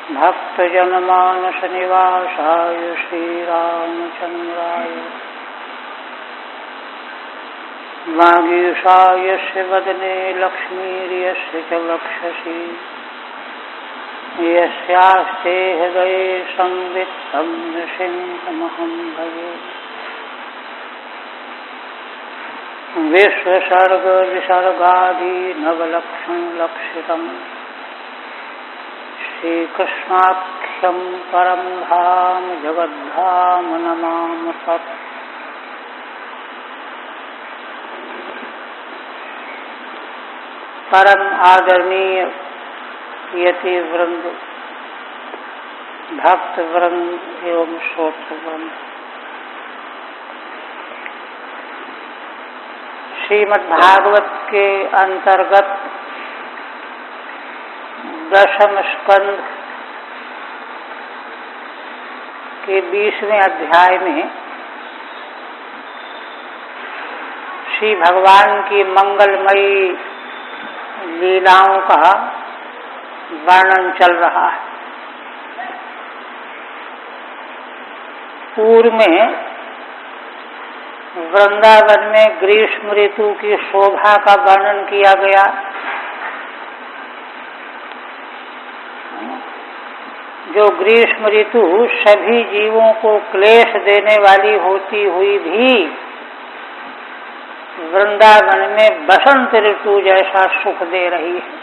भक्तजनमानस निवासाय श्रीरामचन्द्राय वागीशायस्य वदने लक्ष्मीर्यस्य च वक्षसि यस्यास्ते हृदये संवित् तं नृसिंहमहं भजे। विश्वसर्ग विसर्गादि नवलक्षण लक्षितम् श्रीकृष्णाख्यं परं धाम जगद्धाम नमामि तत्। परम आदरणीय यति वृंद, भक्त वृंद एवं श्रोत्र वृंद, श्रीमद्भागवत के अंतर्गत दशम स्कंध के 20वें अध्याय में श्री भगवान की मंगलमयी लीलाओं का वर्णन चल रहा है। पूर्व में वृंदावन में ग्रीष्म ऋतु की शोभा का वर्णन किया गया। जो ग्रीष्म ऋतु सभी जीवों को क्लेश देने वाली होती हुई भी वृंदावन में बसंत ऋतु जैसा सुख दे रही है।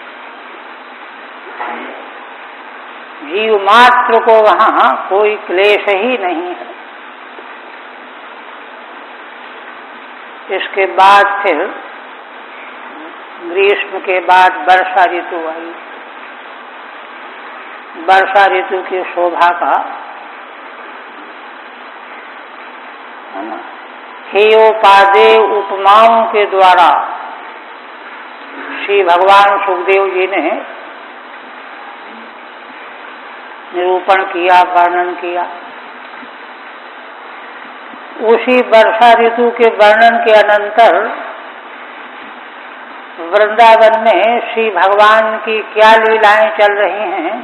जीव मात्र को वहां कोई क्लेश ही नहीं है। इसके बाद फिर ग्रीष्म के बाद वर्षा ऋतु आई। वर्षा ऋतु की शोभा का हेयोपादेय उपमाओं के द्वारा श्री भगवान सुखदेव जी ने निरूपण किया, वर्णन किया। उसी वर्षा ऋतु के वर्णन के अनंतर वृंदावन में श्री भगवान की क्या लीलाएं चल रही हैं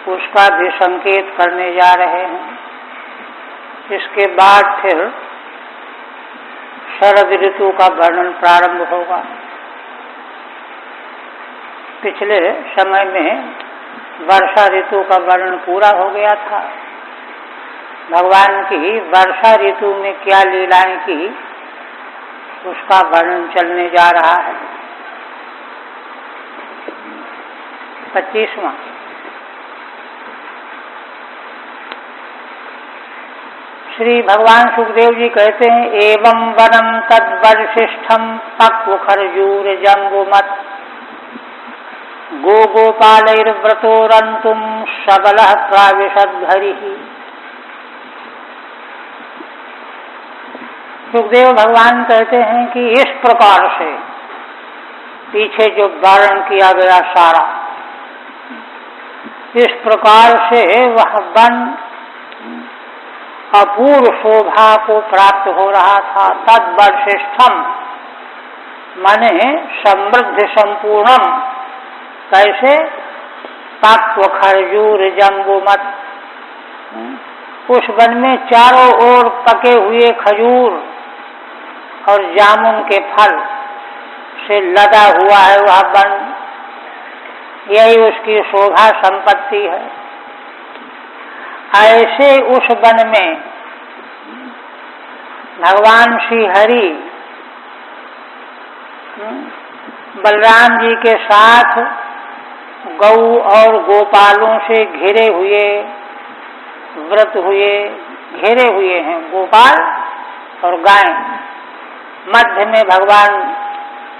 उसका भी संकेत करने जा रहे हैं। इसके बाद फिर शरद ऋतु का वर्णन प्रारंभ होगा। पिछले समय में वर्षा ऋतु का वर्णन पूरा हो गया था। भगवान की वर्षा ऋतु में क्या लीलाएं की उसका वर्णन चलने जा रहा है। 25वां श्री भगवान सुखदेव जी कहते हैं, एवं वनम तद्वर्षिष्ठम पक्व खरजूर जम्बुमत गोपालैर्व्रतोरन्तुम सबलः प्राविशद्भरिः। सुखदेव भगवान कहते हैं कि इस प्रकार से पीछे जो वर्णन किया गया सारा, इस प्रकार से वह वन अपूर्व शोभा को प्राप्त हो रहा था। तद्वर्षिष्ठम माने समृद्ध संपूर्णम। कैसे? पक्व खरजूर जम्बुमत। उस वन में चारों ओर पके हुए खजूर और जामुन के फल से लदा हुआ है वह वन। यही उसकी शोभा संपत्ति है। ऐसे उस वन में भगवान श्री हरि बलराम जी के साथ गौ और गोपालों से घिरे हुए, व्रत हुए, घेरे हुए हैं गोपाल और गाय। मध्य में भगवान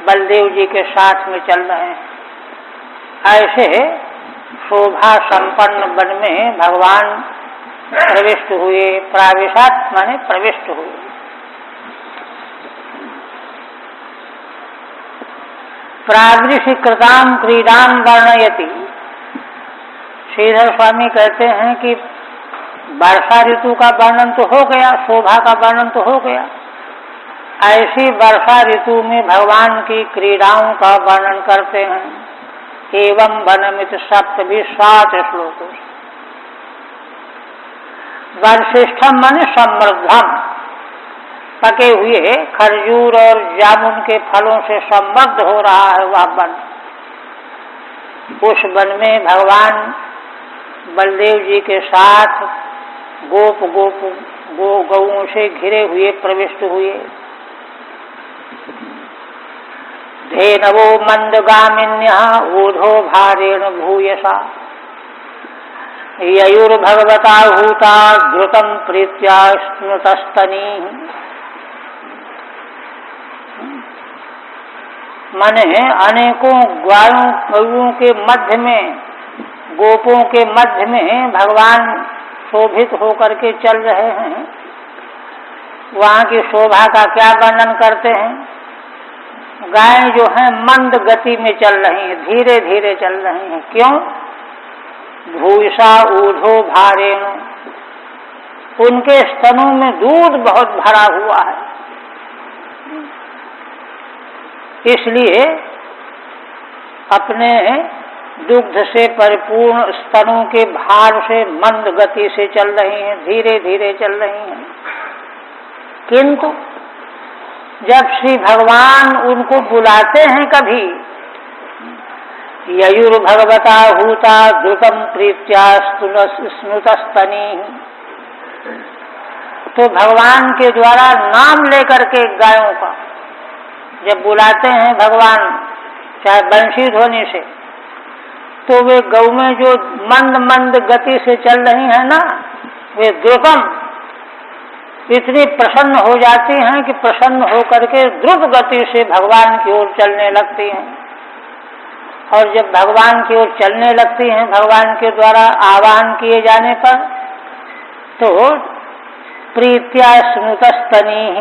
बलदेव जी के साथ में चल रहे हैं। ऐसे शोभा संपन्न वन में भगवान प्रविष्ट हुए। प्राविशत माने प्रविष्ट हुए। प्रावृषिकृतां क्रीडां वर्णयति। श्रीधर स्वामी कहते हैं कि वर्षा ऋतु का वर्णन तो हो गया, शोभा का वर्णन तो हो गया। ऐसी वर्षा ऋतु में भगवान की क्रीड़ाओं का वर्णन करते हैं। एवं वनमित सप्तभि 7 श्लोकों से। वनश्रेष्ठम माने समृद्धम, पके हुए खरजूर और जामुन के फलों से समृद्ध हो रहा है वह वन। उस वन में भगवान बलदेव जी के साथ गौओं से घिरे हुए प्रविष्ट हुए। धेनवो मंदगामिन्यः ऊर्ध्वो भारेण भूयसा ययुर्भगवता हूता द्रुतं प्रीत्या स्नुतस्तनीः। माने अनेकों गौओं के मध्य में, गोपों के मध्य में भगवान शोभित होकर के चल रहे हैं। वहाँ की शोभा का क्या वर्णन करते हैं? गायें जो हैं मंद गति में चल रही हैं, धीरे धीरे चल रही हैं। क्यों? भूयसा ऊर्ध्वो भारेण, उनके स्तनों में दूध बहुत भरा हुआ है, इसलिए अपने दुग्ध से परिपूर्ण स्तनों के भार से मंद गति से चल रही हैं, धीरे धीरे चल रही हैं। किंतु जब श्री भगवान उनको बुलाते हैं कभी, ययुर्भगवता हूता द्रुतं प्रीत्या स्नुतस्तनीः, तो भगवान के द्वारा नाम लेकर के गायों का जब बुलाते हैं भगवान, चाहे बंशी ध्वनि से, तो वे गौ में जो मंद मंद गति से चल रही हैं ना, वे द्रुतम इतनी प्रसन्न हो जाती हैं कि प्रसन्न होकर के द्रुत गति से भगवान की ओर चलने लगती हैं। और जब भगवान की ओर चलने लगती हैं, भगवान के द्वारा आवाहन किए जाने पर, तो प्रीत्या स्नुतस्तनीः,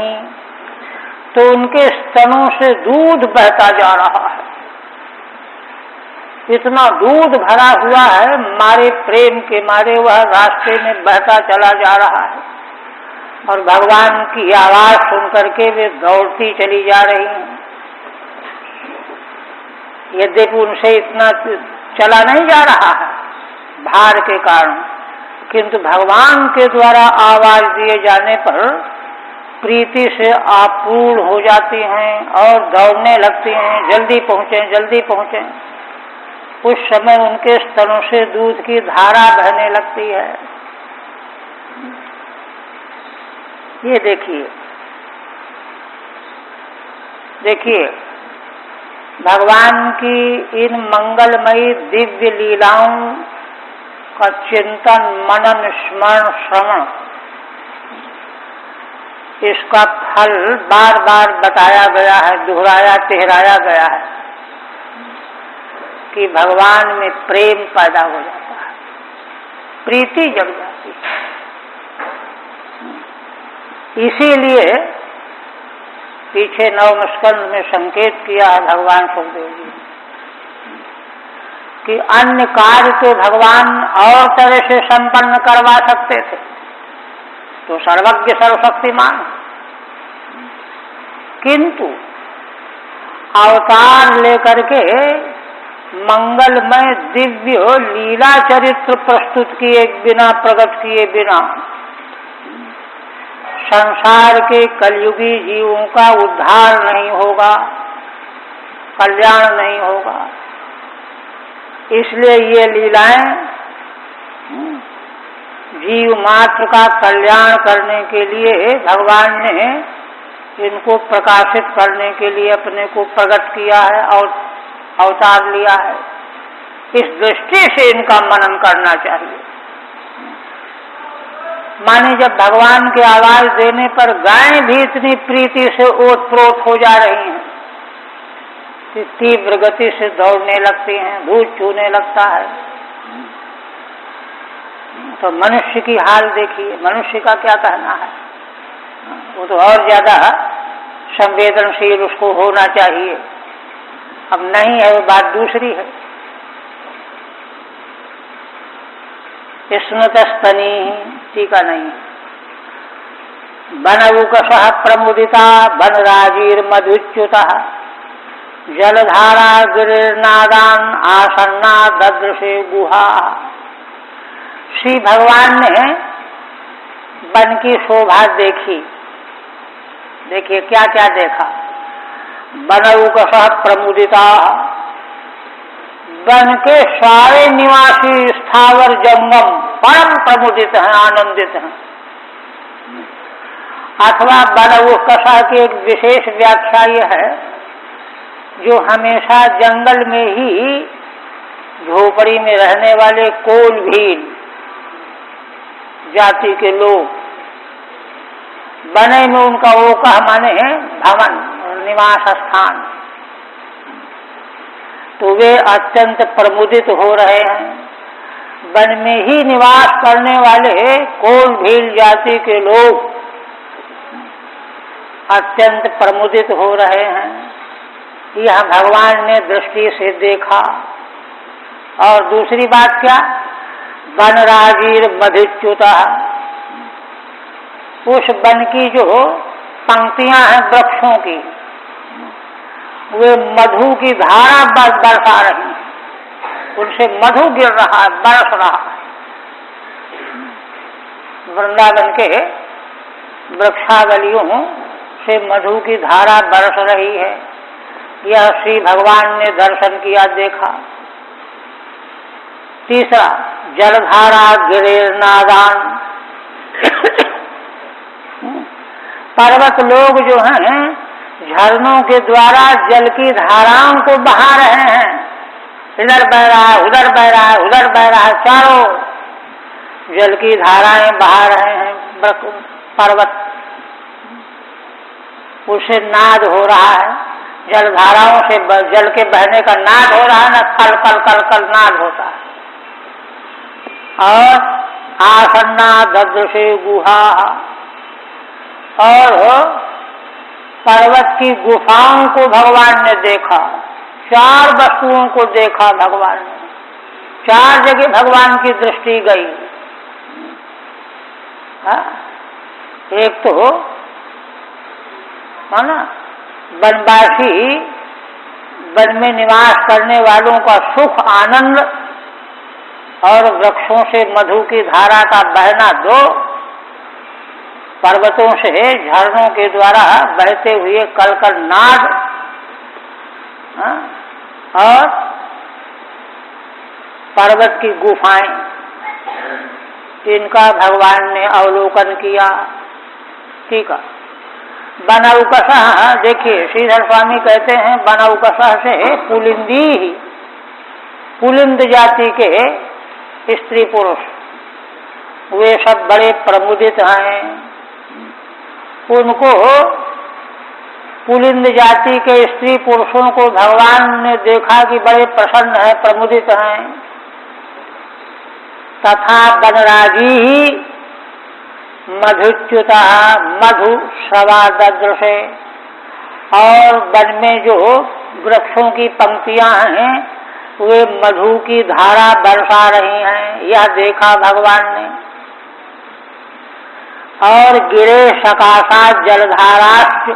तो उनके स्तनों से दूध बहता जा रहा है। इतना दूध भरा हुआ है, मारे प्रेम के मारे वह रास्ते में बहता चला जा रहा है। और भगवान की आवाज सुनकर के वे दौड़ती चली जा रही हैं। यद्यपि उनसे इतना चला नहीं जा रहा है भार के कारण, किंतु भगवान के द्वारा आवाज दिए जाने पर प्रीति से आपूर्ण हो जाती हैं और दौड़ने लगती हैं, जल्दी पहुँचें जल्दी पहुँचें। उस समय उनके स्तनों से दूध की धारा बहने लगती है। ये देखिए भगवान की इन मंगलमयी दिव्य लीलाओं का चिंतन, मनन, स्मरण, श्रवण, इसका फल बार बार बताया गया है, दोहराया तिहराया गया है कि भगवान में प्रेम पैदा हो जाता है, प्रीति जग जाती है। इसीलिए पीछे नवम स्कंद में संकेत किया है भगवान सुखदेव जी कि अन्य कार्य तो भगवान और तरह से संपन्न करवा सकते थे, तो सर्वज्ञ सर्वशक्तिमान, किंतु अवतार लेकर के मंगलमय दिव्य लीला चरित्र प्रस्तुत किए बिना, प्रकट किए बिना संसार के कलयुगी जीवों का उद्धार नहीं होगा, कल्याण नहीं होगा। इसलिए ये लीलाएं जीव मात्र का कल्याण करने के लिए भगवान ने इनको प्रकाशित करने के लिए अपने को प्रकट किया है और अवतार लिया है। इस दृष्टि से इनका मनन करना चाहिए। माने जब भगवान की आवाज देने पर गायें भी इतनी प्रीति से ओतप्रोत हो जा रही हैं कि तीव्र गति से दौड़ने लगती हैं, दूध चूने लगता है, तो मनुष्य की हाल देखिए, मनुष्य का क्या कहना है। वो तो और ज्यादा संवेदनशील उसको होना चाहिए, अब नहीं है, वो बात दूसरी है। स्नुतस्तनी टीका नहीं। बनऊकसः प्रमुदिता बनराजीर मधुच्युता जलधारा गिरिनादान आसन्ना ददृशे गुहा। श्री भगवान ने वन की शोभा देखी। देखिए क्या क्या देखा। वनौकसः प्रमुदिता, वन के सारे निवासी स्थावर जंगम परम प्रमुदित हैं, आनंदित हैं। अथवा वनौकसः की एक विशेष व्याख्या यह है, जो हमेशा जंगल में ही झोपड़ी में रहने वाले कोल भील जाति के लोग, बने में उनका ओकह माने भवन निवास स्थान, तो वे अत्यंत प्रमुदित हो रहे हैं। वन में ही निवास करने वाले कोल भील जाति के लोग अत्यंत प्रमुदित हो रहे हैं। यह भगवान ने दृष्टि से देखा। और दूसरी बात क्या, वनराजीर मधुच्युता, उस वन की जो पंक्तियां हैं वृक्षों की, वे मधु की धारा बरसा रही हैं, उनसे मधु गिर रहा है, बरस रहा है। वृंदावन के वृक्षावलियों से मधु की धारा बरस रही है। यह श्री भगवान ने दर्शन किया, देखा। तीसरा, जलधारा गिरिनादान, पर्वत लोग जो हैं झरनों के द्वारा जल की धाराओं को बहा रहे हैं। इधर बह रहा है, उधर बह रहा है, उधर बह रहा है, चारों जल की धाराएं बहा रहे हैं पर्वत। उसे नाद हो रहा है, जल धाराओं से जल के बहने का नाद हो रहा है ना, कल कल कल कल नाद होता है। और आसन्ना ददृशे गुहा, और पर्वत की गुफाओं को भगवान ने देखा। चार वस्तुओं को देखा भगवान ने, चार जगह भगवान की दृष्टि गई। एक तो माना वनवासी, वन में निवास करने वालों का सुख आनंद और वृक्षों से मधु की धारा का बहना, दो पर्वतों से झरनों के द्वारा बहते हुए कलकल नाद, और पर्वत की गुफाएं, इनका भगवान ने अवलोकन किया। ठीक है। वनौकसः, देखिए श्रीधर स्वामी कहते हैं वनौकसः से पुलिंदी ही, पुलिंद जाति के स्त्री पुरुष वे सब बड़े प्रमुदित हैं। उनको पुलिंद जाति के स्त्री पुरुषों को भगवान ने देखा कि बड़े प्रसन्न है, प्रमुदित हैं। तथा वनराजी ही मधुच्युता, मधु श्रवादृशे, और वन में जो वृक्षों की पंक्तियां हैं वे मधु की धारा बरसा रही हैं, यह देखा भगवान ने। और गिरे सकाशा जलधाराश्च,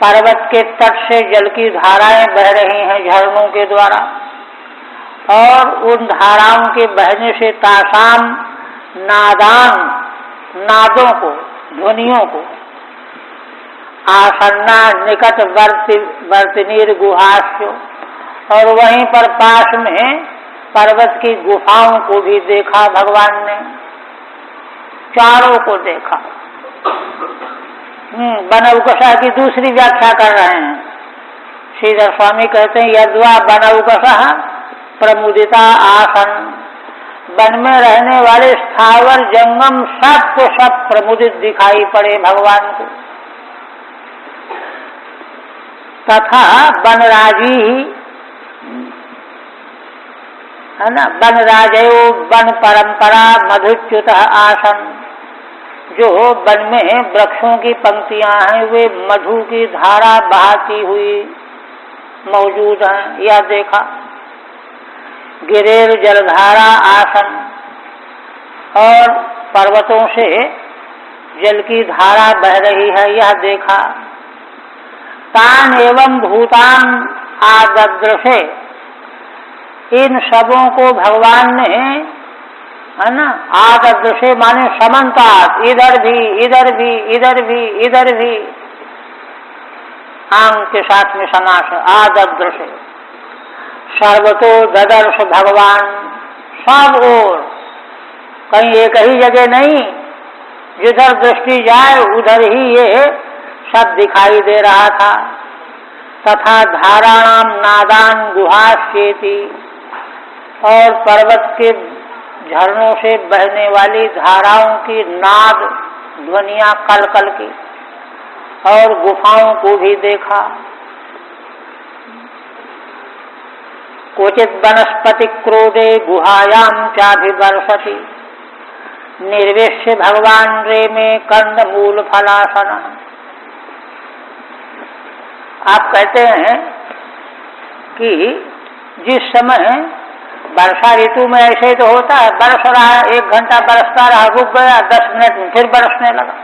पर्वत के तट से जल की धाराएं बह रही हैं झरनों के द्वारा, और उन धाराओं के बहने से तासाम नादान, नादों को, ध्वनियों को, आसन्ना निकट वर्तिनीर गुहास्य, और वहीं पर पास में पर्वत की गुफाओं को भी देखा भगवान ने, चारों को देखा। वनौकसः की दूसरी व्याख्या कर रहे हैं श्रीधर स्वामी, कहते हैं यद्वा वनौकसः प्रमुदिता आसन, वन में रहने वाले स्थावर जंगम सब को सब प्रमुदित दिखाई पड़े भगवान को। तथा वनराजी ही, है ना, वनराजयो वन परंपरा मधुच्युत आसन, जो वन में वृक्षों की पंक्तियां हैं वे मधु की धारा बहाती हुई मौजूद हैं, यह देखा। गिरेर जलधारा आसन, और पर्वतों से जल की धारा बह रही है, यह देखा। तान एवं भूतान आददृशे, इन सबों को भगवान ने, है ना, आददृशे माने समन्तात, इधर भी इधर भी इधर भी इधर भी, आंग के साथ में समास, आददृशे, सर्वतो ददर्श भगवान, सब ओर, कहीं एक ही जगह नहीं, जिधर दृष्टि जाए उधर ही ये सब दिखाई दे रहा था। तथा धाराणाम नादान गुहाश्चेति, और पर्वत के झरनों से बहने वाली धाराओं की नाद ध्वनियां कल कल की, और गुफाओं को भी देखा। क्वचित वनस्पति क्रोधे गुहायाम चाभिवर्षति, निर्वेश्य भगवान रे में कंद मूल फलासन। आप कहते हैं कि जिस समय वर्षा ऋतु में ऐसे तो होता है, बरस रहा है, 1 घंटा बरसता रहा, रुक गया, 10 मिनट में फिर बरसने लगा,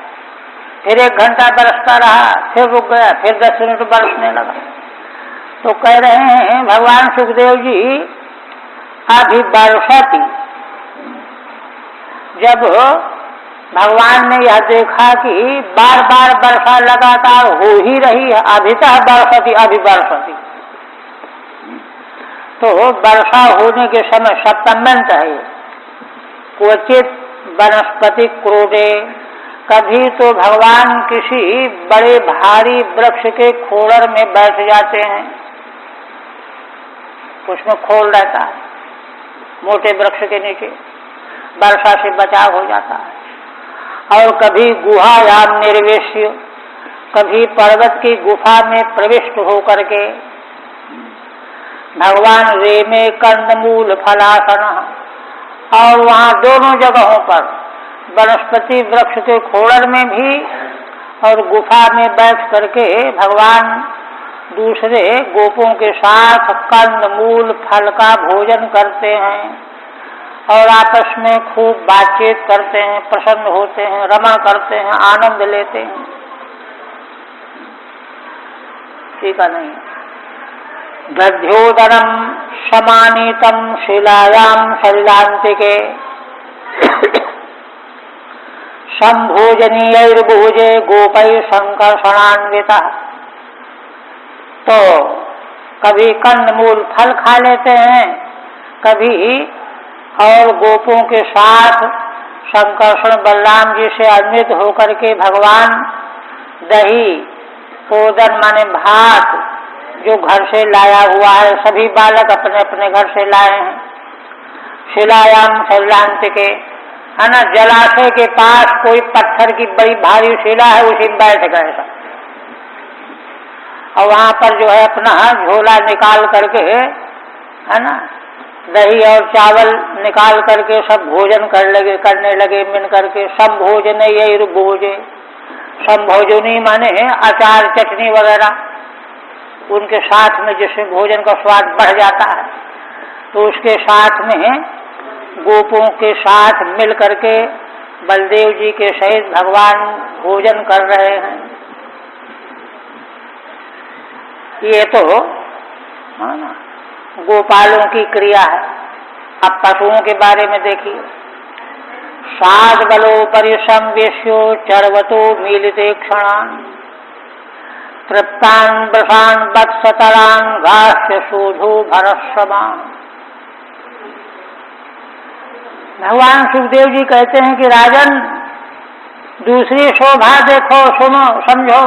फिर 1 घंटा बरसता रहा, फिर रुक गया, फिर 10 मिनट बरसने लगा। तो कह रहे हैं भगवान सुखदेव जी, अभिवर्षति, जब भगवान ने यह देखा कि बार बार वर्षा लगातार हो ही रही है, अभितः वर्षति अभिवर्षति, तो वर्षा होने के समय सप्तम्यंत है। क्वचित वनस्पति क्रोधे, कभी तो भगवान किसी बड़े भारी वृक्ष के खोलर में बैठ जाते हैं, उसमें खोल रहता है, मोटे वृक्ष के नीचे, वर्षा से बचाव हो जाता है। और कभी गुहायाम निर्वेश्य, कभी पर्वत की गुफा में प्रविष्ट होकर के भगवान रेमे कंदमूल फलासन, और वहाँ दोनों जगहों पर वनस्पति वृक्ष के खोलर में भी और गुफा में बैठ करके भगवान दूसरे गोपों के साथ कंदमूल फल का भोजन करते हैं, और आपस में खूब बातचीत करते हैं, प्रसन्न होते हैं, रमा करते हैं, आनंद लेते हैं। ठीक है नहीं? दध्योदरम समानीतम शिलायाम शैलांतिके संभोजनीयैर्भुजे गोपै संकर्षणान्विता। तो कभी कंदमूल फल खा लेते हैं, कभी और गोपों के साथ संकर्षण बलराम जी से अन्वित होकर के भगवान दही, ओदन माने भात, जो घर से लाया हुआ है, सभी बालक अपने अपने घर से लाए हैं, शिलायाम शैलांत के, है ना, जलाशय के पास कोई पत्थर की बड़ी भारी शिला है, उसी में बैठ गए सब, और वहां पर जो है अपना झोला निकाल करके, है ना, दही और चावल निकाल करके सब भोजन करने लगे मिल करके। सब भोजन यही भोजे, सब भोजनी माने अचार चटनी वगैरह, उनके साथ में जिसमें भोजन का स्वाद बढ़ जाता है, तो उसके साथ में गोपों के साथ मिल करके बलदेव जी के सहित भगवान भोजन कर रहे हैं। ये तो है ना गोपालों की क्रिया है। अब पशुओं के बारे में देखिए, साध बलो परिसंवेश्यो चरवतो मीलिते क्षणान तृप्तान वृषान वत्सतरान घास्य शोधो भरस्वमान। भगवान सुखदेव जी कहते हैं कि राजन, दूसरी शोभा देखो, सुनो, समझो,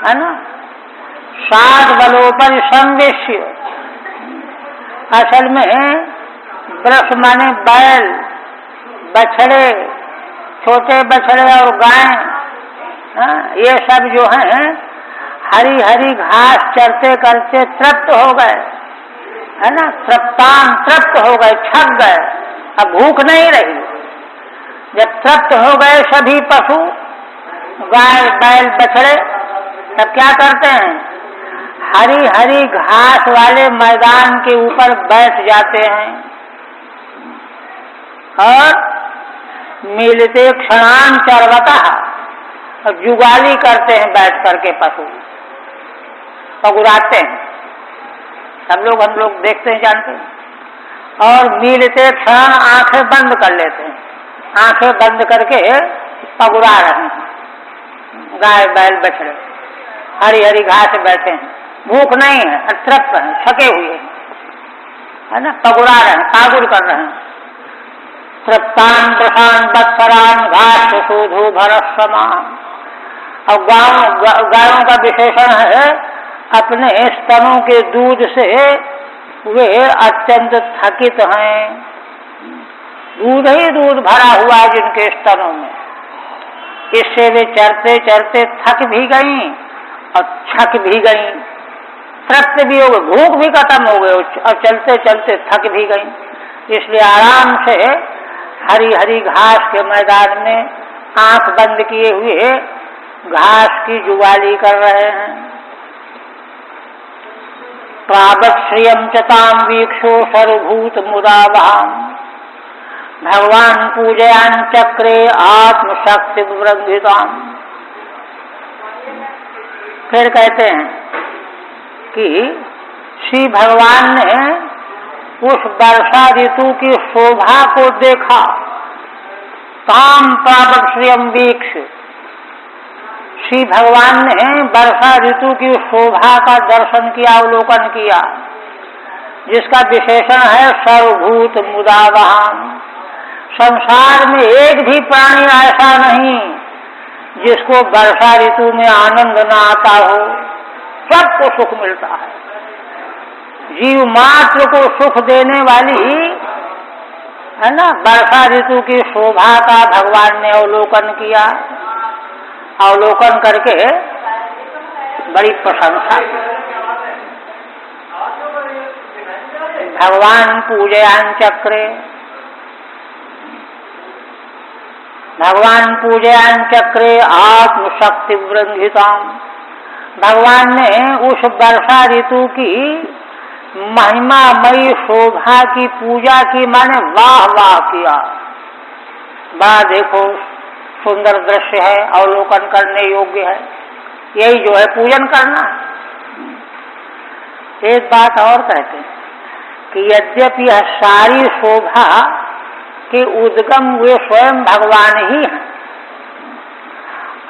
है ना। साध बलोपरि संवेश्य, असल में वृष माने बैल, बछड़े, छोटे बछड़े और गाय, ये सब जो हैं हरी हरी घास चरते करते तृप्त हो गए, है ना, तृप्तान, तृप्त हो गए, छक गए, अब भूख नहीं रही। जब तृप्त हो गए सभी पशु, गाय बैल बछड़े, तब क्या करते हैं, हरी हरी घास वाले मैदान के ऊपर बैठ जाते हैं और मिलते क्षणान चरवता, और जुगाली करते हैं बैठ करके पशु, पगुराते हैं, सब लोग, हम लोग देखते हैं, जानते हैं। और मिलते क्षण आंखें बंद कर लेते हैं, आंखें बंद करके पगुरा रहे हैं। गाय बैल बछड़े हरी हरी घास पे बैठे हैं, भूख नहीं है, तृप्त हैं, थके हुए हैं, है ना, पगुरा रहे हैं, पागुर कर रहे हैं। तृप्तान प्रशान बत्सरान घास शोधो भरसमा। और गायों का विशेषण है अपने स्तनों के दूध से वे अत्यंत थकित हैं। दूध ही दूध भरा हुआ है जिनके स्तनों में, इससे वे चरते चरते थक भी गई और छक भी गई, तृप्त भी हो गए, भूख भी खत्म हो गई और चलते चलते थक भी गई। इसलिए आराम से हरी हरी घास के मैदान में आंख बंद किए हुए घास की जुगाली कर रहे हैं। प्रावत श्रियम चताम वीक्षो सर्वभूत मुदावहाम। भगवान पूजयान चक्रे आत्मशक्ति वृद्धिताम। फिर कहते हैं कि श्री भगवान ने उस वर्षा ऋतु की शोभा को देखा। ताम प्रावत श्रियम वीक्ष। श्री भगवान ने वर्षा ऋतु की शोभा का दर्शन किया, अवलोकन किया, जिसका विशेषण है सर्वभूत मुदावहाम। संसार में एक भी प्राणी ऐसा नहीं जिसको वर्षा ऋतु में आनंद न आता हो, सबको सुख मिलता है। जीव मात्र को सुख देने वाली, है ना, वर्षा ऋतु की शोभा का भगवान ने अवलोकन किया। अवलोकन करके बड़ी प्रशंसा। भगवान पूजयान चक्रे। भगवान पूजयान चक्रे आत्मशक्ति वृद्धिताम। भगवान ने उस वर्षा ऋतु की महिमामयी शोभा की पूजा की, माने वाह वाह किया। वाह, देखो सुंदर दृश्य है, अवलोकन करने योग्य है, यही जो है पूजन करना। एक बात और कहते हैं कि यद्यपि यह सारी शोभा के उद्गम वे स्वयं भगवान ही हैं।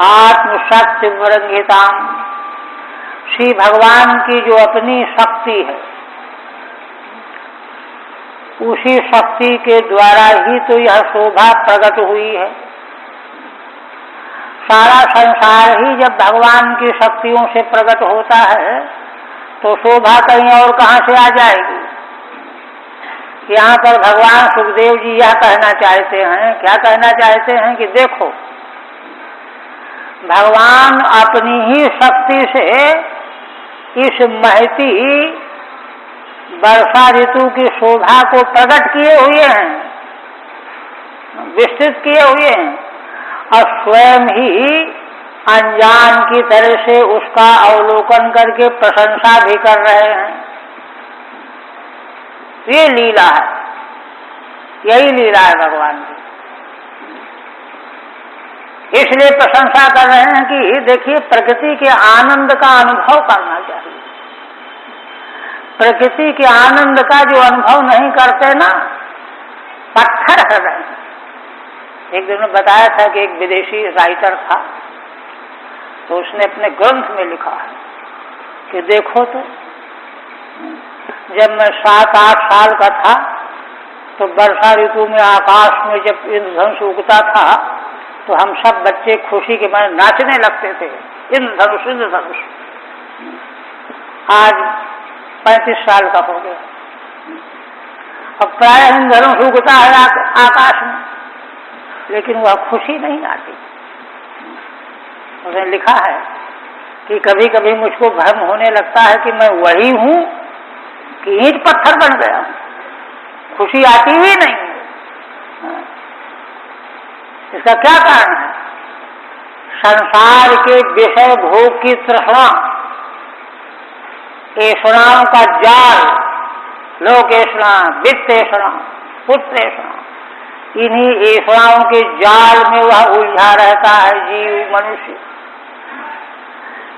आत्मशक्ति वृद्धिताम। श्री भगवान की जो अपनी शक्ति है, उसी शक्ति के द्वारा ही तो यह शोभा प्रकट हुई है। सारा संसार ही जब भगवान की शक्तियों से प्रकट होता है तो शोभा कहीं और कहां से आ जाएगी। यहाँ पर भगवान सुखदेव जी यह कहना चाहते हैं, क्या कहना चाहते हैं कि देखो, भगवान अपनी ही शक्ति से इस महती वर्षा ऋतु की शोभा को प्रकट किए हुए हैं, विस्तृत किए हुए हैं, और स्वयं ही अनजान की तरह से उसका अवलोकन करके प्रशंसा भी कर रहे हैं। ये लीला है, यही लीला है भगवान की। इसलिए प्रशंसा कर रहे हैं कि देखिए, प्रकृति के आनंद का अनुभव करना चाहिए। प्रकृति के आनंद का जो अनुभव नहीं करते ना, पत्थर है रहे हैं। एक दिन में बताया था कि एक विदेशी राइटर था, तो उसने अपने ग्रंथ में लिखा है कि देखो तो, जब मैं 7-8 साल का था तो वर्षा ऋतु में आकाश में जब इंद्रधनुष उगता था तो हम सब बच्चे खुशी के मारे नाचने लगते थे। इंद्रधनुष इंद्रधनुष। आज 35 साल का हो गया, अब प्राय इंद्रधनुष उगता है आकाश में, लेकिन वह खुशी नहीं आती। उसने लिखा है कि कभी कभी मुझको भ्रम होने लगता है कि मैं वही हूं कि ईंट पत्थर बन गया हूं, खुशी आती ही नहीं। इसका क्या कारण है? संसार के विषय भोग की तृष्णा, ऐषणाओं का जाल, लोकेषणा, वित्तेषणा, पुत्रेषणा, इन्हीं ऐषणाओं के जाल में वह उलझा रहता है जीव मनुष्य।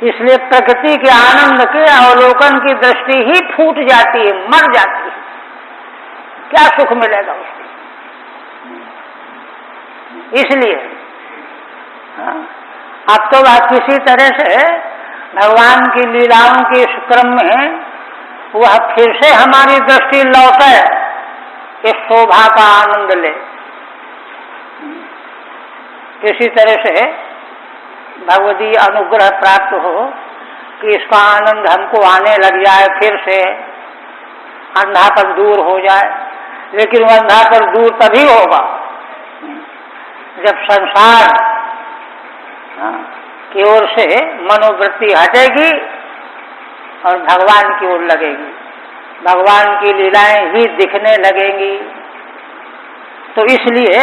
इसलिए प्रकृति के आनंद के अवलोकन की दृष्टि ही फूट जाती है, मर जाती है। क्या सुख मिलेगा उसको? इसलिए अब तो वह किसी तरह से भगवान की लीलाओं के इस क्रम में वह फिर से हमारी दृष्टि लौटे, इस शोभा का आनंद ले। किसी तरह से भगवती अनुग्रह प्राप्त हो कि इसका आनंद हमको आने लग जाए, फिर से अंधापन दूर हो जाए। लेकिन वह अंधापन दूर तभी होगा जब संसार की ओर से मनोवृत्ति हटेगी और भगवान की ओर लगेगी, भगवान की लीलाएं ही दिखने लगेंगी। तो इसलिए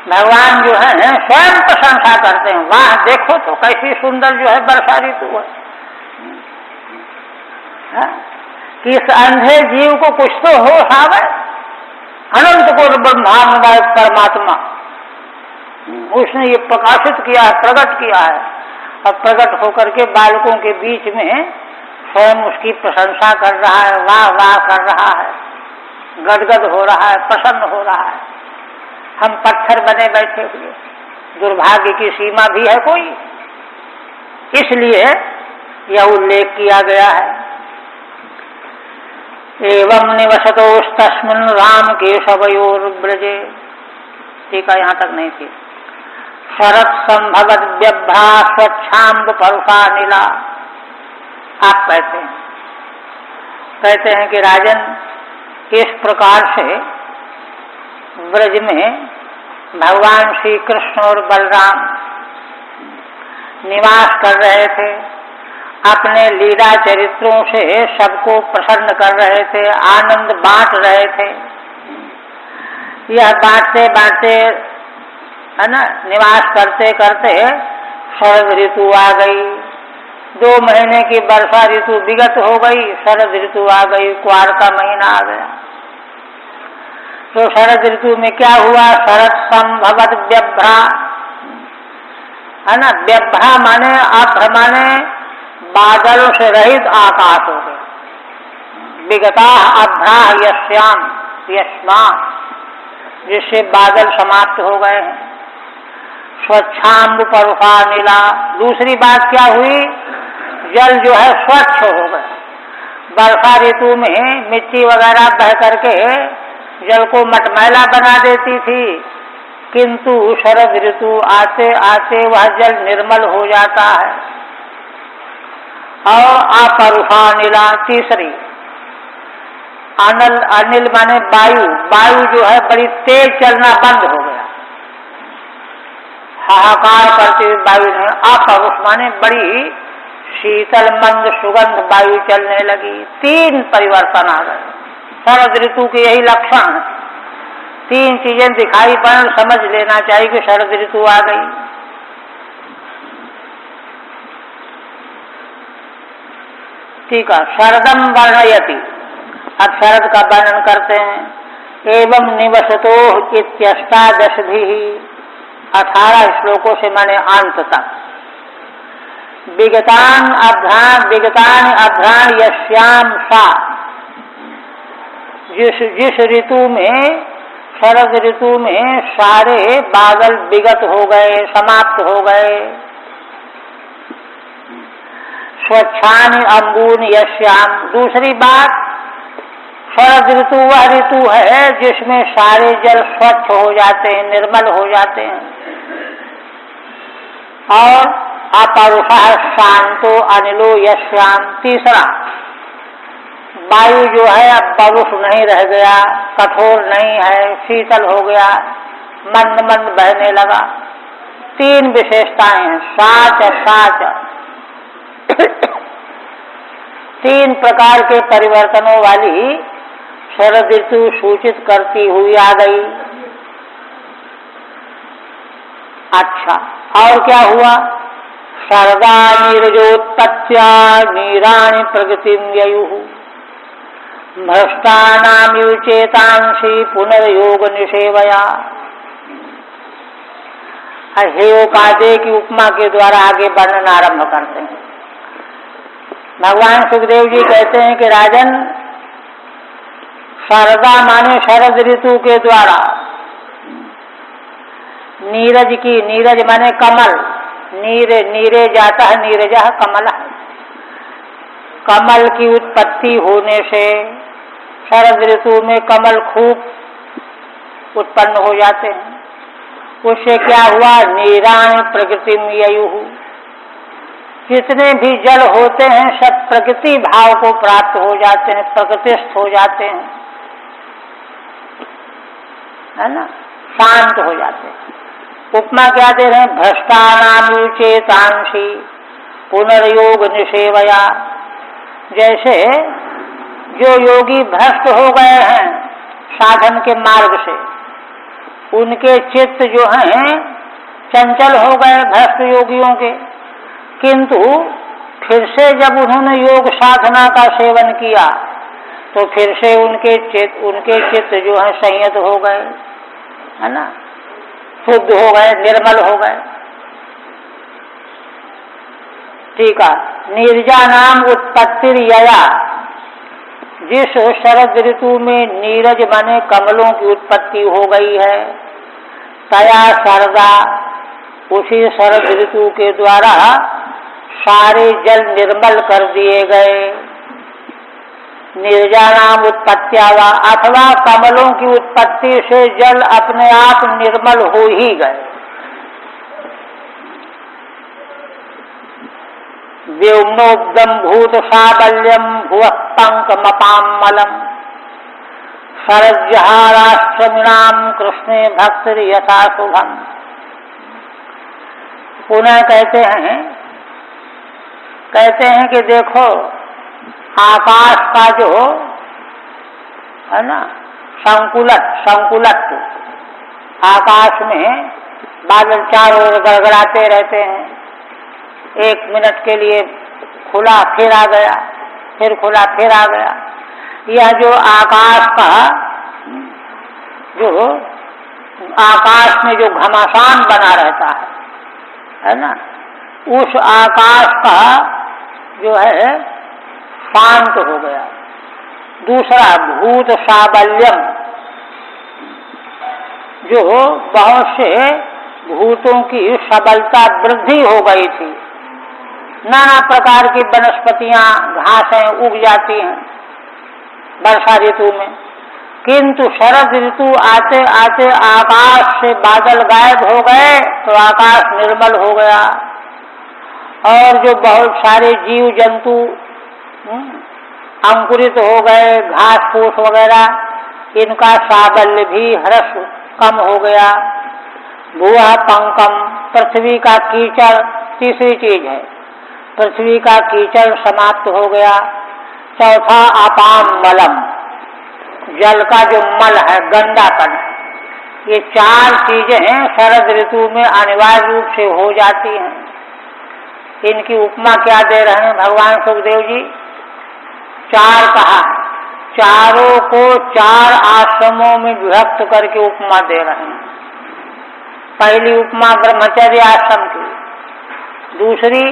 भगवान जो है स्वयं प्रशंसा करते हैं, वाह देखो तो कैसी सुंदर जो है वर्षा ऋतु है। कि इस अंधे जीव को कुछ तो होश आवे। अनंत को ब्रह्मांड परमात्मा उसने ये प्रकाशित किया है, प्रकट किया है, और प्रकट होकर के बालकों के बीच में स्वयं उसकी प्रशंसा कर रहा है, वाह वाह कर रहा है, गदगद हो रहा है, प्रसन्न हो रहा है। हम पत्थर बने बैठे हुए, दुर्भाग्य की सीमा भी है कोई? इसलिए यह उल्लेख किया गया है। एवं निवसतोस्तस्मिन् राम केशवयोर्ब्रजे। ठीक है, यहाँ तक नहीं थी। शरत संभवत व्यभ्रा स्वच्छाम्ब परुषा नीला। आप कहते हैं कि राजन, इस प्रकार से ब्रज में भगवान श्री कृष्ण और बलराम निवास कर रहे थे, अपने लीला चरित्रों से सबको प्रसन्न कर रहे थे, आनंद बांट रहे थे। यह बांटते बांटते है ना, निवास करते करते शरद ऋतु आ गई। 2 महीने की वर्षा ऋतु विगत हो गई, शरद ऋतु आ गई, क्वार का महीना आ गया। तो शरद ऋतु में क्या हुआ? शरद संभवत व्यभ्रा, है ना। व्यभ्रा माने अभ्र माने बादलों से रहित आकाश हो गया। विगता अभ्रा यश्याम यश्मान, जिससे बादल समाप्त हो गए हैं। स्वच्छाम्ब परुषा नीला। दूसरी बात क्या हुई? जल जो है स्वच्छ हो गए। वर्षा ऋतु में मिट्टी वगैरह बह करके जल को मटमैला बना देती थी, किंतु शरद ऋतु आते आते वह जल निर्मल हो जाता है। और अपरुषा नीला तीसरी, अनिल माने वायु, वायु जो है बड़ी तेज चलना बंद हो गया, हाहाकार करते हुए वायु ने। अपरुष माने बड़ी शीतल मंद सुगंध वायु चलने लगी। 3 परिवर्तन आ गए। शरद ऋतु के यही लक्षण है। 3 चीजें दिखाई पड़े, समझ लेना चाहिए कि शरद ऋतु आ गई। ठीक है, शरदम वर्णयति। अब शरद का वर्णन करते हैं। एवं निवसतो इत्यष्टादशभिः, 18 श्लोकों से माने अंत तक। विगतान अभ्राण यश्याम सा, जिस ऋतु में, शरद ऋतु में सारे बादल विगत हो गए, समाप्त हो गए। स्वच्छानि अंबून यश्याम। दूसरी बात, शरद ऋतु वह ऋतु है जिसमें सारे जल स्वच्छ हो जाते हैं, निर्मल हो जाते हैं। और अपरुषा शांतो अनिलो यश्याम। तीसरा, वायु जो है अब परुष नहीं रह गया, कठोर नहीं है, शीतल हो गया, मंद मंद बहने लगा। 3 विशेषताएं हैं। साच साच 3 प्रकार के परिवर्तनों वाली शरद ऋतु सूचित करती हुई आ गई। अच्छा, और क्या हुआ? शरदा नीरजोत्पत्त्या नीराणि प्रगतिं ययुः भ्रष्टानां युचेतांसि पुनर्योग निषेवया। हेयोपादे की उपमा के द्वारा आगे वर्णन आरंभ करते हैं। भगवान सुखदेव जी कहते हैं कि राजन, शारदा माने शरद ऋतु के द्वारा, नीरज की, नीरज माने कमल, नीरे जाता है नीरजा कमल, कमल की उत्पत्ति होने से शरद ऋतु में कमल खूब उत्पन्न हो जाते हैं। उससे क्या हुआ? नीराणि प्रकृति में ययुः, जितने भी जल होते हैं सब प्रकृति भाव को प्राप्त हो जाते हैं, प्रकृतिस्थ हो जाते हैं, है ना, शांत हो जाते हैं। उपमा क्या दे रहे हैं? भ्रष्टानाम चेतांसी पुनर्योग निषेवया, जैसे जो योगी भ्रष्ट हो गए हैं साधन के मार्ग से, उनके चित्त जो हैं चंचल हो गए भ्रष्ट योगियों के, किंतु फिर से जब उन्होंने योग साधना का सेवन किया तो फिर से उनके चित्त जो है संयत हो गए, है ना, शुद्ध हो गए, निर्मल हो गए। ठीक है। नीरजा नाम उत्पत्तिर्यया, जिस शरद ऋतु में नीरज माने कमलों की उत्पत्ति हो गई है, तया शरदा, उसी शरद ऋतु के द्वारा सारे जल निर्मल कर दिए गए। नीरजा नाम उत्पत्त्यावा, अथवा कमलों की उत्पत्ति से जल अपने आप निर्मल हो ही गए। व्योमोब्दम भूत साबल्यम भुवः पंकमपामलम शरज्जहाराष्ट्रमिणाम कृष्णे भक्तिर यथा शुभम। पुनः कहते हैं कि देखो आकाश का जो है ना संकुलत्व, आकाश में बादल चारों ओर गड़गड़ाते रहते हैं, एक मिनट के लिए खुला फिर आ गया, फिर खुला फिर आ गया। यह जो आकाश का जो आकाश में जो घमासान बना रहता है ना, उस आकाश का जो है शांत हो गया। दूसरा भूत साबल्यम, जो बहुत से भूतों की सबलता वृद्धि हो गई थी, नाना प्रकार की वनस्पतियां घासें उग जाती हैं वर्षा ऋतु में, किंतु शरद ऋतु आते आते आकाश से बादल गायब हो गए तो आकाश निर्मल हो गया, और जो बहुत सारे जीव जंतु अंकुरित हो गए, घास फूस वगैरह, इनका साबल्य भी ह्रस कम हो गया। भुवः पंकम, पृथ्वी का कीचड़ तीसरी चीज है, पृथ्वी का कीचड़ समाप्त हो गया। चौथा अपाम मलम, जल का जो मल है, गंदापन, ये चार चीजें शरद ऋतु में अनिवार्य रूप से हो जाती हैं। इनकी उपमा क्या दे रहे हैं भगवान सुखदेव जी? चार कहा, चारों को चार आश्रमों में विभक्त करके उपमा दे रहे हैं। पहली उपमा ब्रह्मचर्य आश्रम की, दूसरी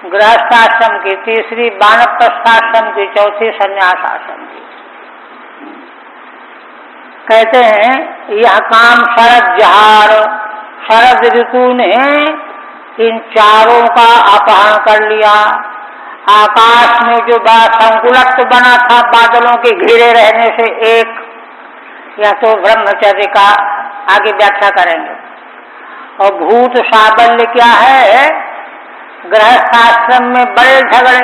गृहस्थ आश्रम की, तीसरी वानप्रस्थाश्रम की, चौथी संन्यास आश्रम की। कहते हैं यह काम शरद जहार, शरद ऋतु ने इन चारों का अपहरण कर लिया। आकाश में जो संकुलत्व बना था बादलों के घिरे रहने से एक, यह तो ब्रह्मचर्य का आगे व्याख्या करेंगे। और भूत साबल्य क्या है? गृहस्थाश्रम में बड़े झगड़े,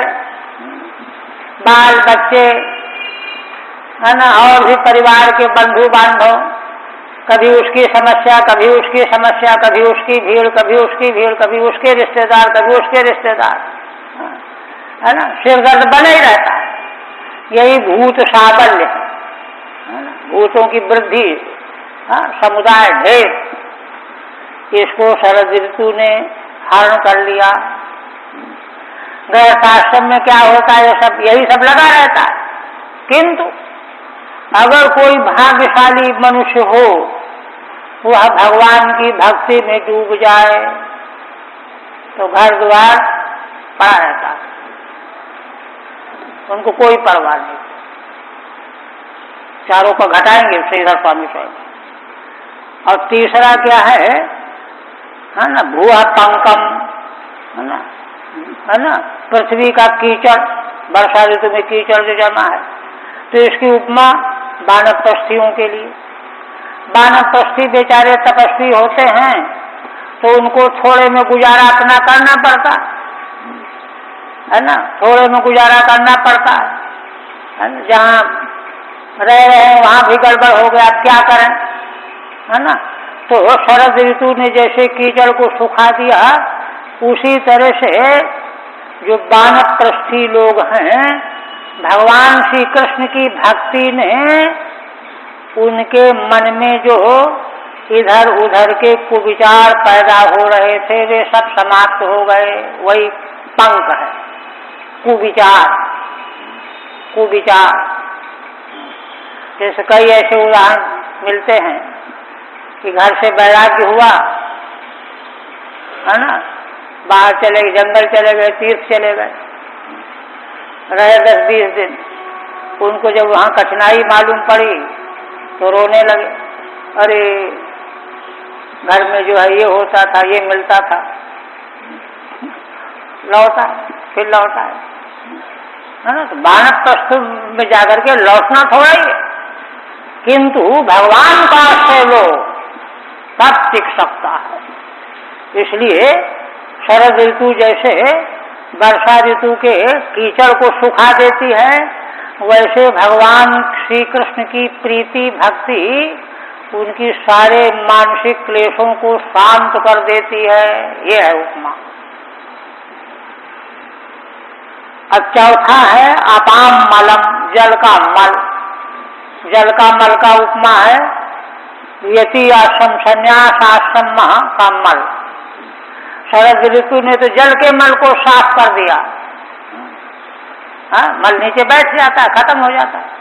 बाल बच्चे, है ना, और भी परिवार के बंधु बांधव, कभी उसकी समस्या, कभी उसकी समस्या, कभी उसकी भीड़, कभी उसकी भीड़, कभी उसके रिश्तेदार, कभी उसके रिश्तेदार, है ना, सिरदर्द बना ही रहता है। यही भूत साबल्य है ना, भूतों की वृद्धि, समुदाय ढेर, इसको शरद ऋतु ने हरण कर लिया। गृहस्थाश्रम में क्या होता है? यही सब लगा रहता है, किंतु अगर कोई भाग्यशाली मनुष्य हो, वह भगवान की भक्ति में डूब जाए तो घर द्वार पड़ा रहता है, उनको कोई परवाह नहीं। चारों को घटाएंगे श्रीधर स्वामी स्वयं। और तीसरा क्या है ना, भूहा पंकम, है ना, पृथ्वी का कीचड़, वर्षा ऋतु में कीचड़ जो जमा है, तो इसकी उपमा वानप्रस्थियों के लिए। वानप्रस्थी बेचारे तपस्वी होते हैं तो उनको थोड़े में गुजारा अपना करना पड़ता है ना, थोड़े में गुजारा करना पड़ता है ना। जहाँ रह रहे हैं वहाँ भी गड़बड़ हो गया, क्या करें, है ना। तो शरद ऋतु ने जैसे कीचड़ को सुखा दिया, उसी तरह से जो वानप्रस्थी लोग हैं, भगवान श्री कृष्ण की भक्ति ने उनके मन में जो इधर उधर के कुविचार पैदा हो रहे थे वे सब समाप्त हो गए। वही पंक है, कुविचार। कुविचार जैसे कई ऐसे उदाहरण मिलते हैं कि घर से वैराग्य हुआ, है ना, बाहर चले गए, जंगल चले गए, तीर्थ चले गए, रहे 10-20 दिन। उनको जब वहाँ कठिनाई मालूम पड़ी तो रोने लगे, अरे घर में जो है ये होता था, ये मिलता था, लौटा फिर लौटा है ना। तो वानप्रस्थ में जाकर के लौटना थोड़ा ही है, किंतु भगवान का आश्रय लो तब टिक सकता है। इसलिए शरद ऋतु जैसे वर्षा ऋतु के कीचड़ को सुखा देती है, वैसे भगवान श्री कृष्ण की प्रीति भक्ति उनकी सारे मानसिक क्लेशों को शांत कर देती है। ये है उपमा। अब चौथा है अपाम मलम, जल का मल। जल का मल का उपमा है यति आश्रम, संन्यास आश्रम का मल। शरद ऋतु ने तो जल के मल को साफ कर दिया, मल नीचे बैठ जाता है, खत्म हो जाता है।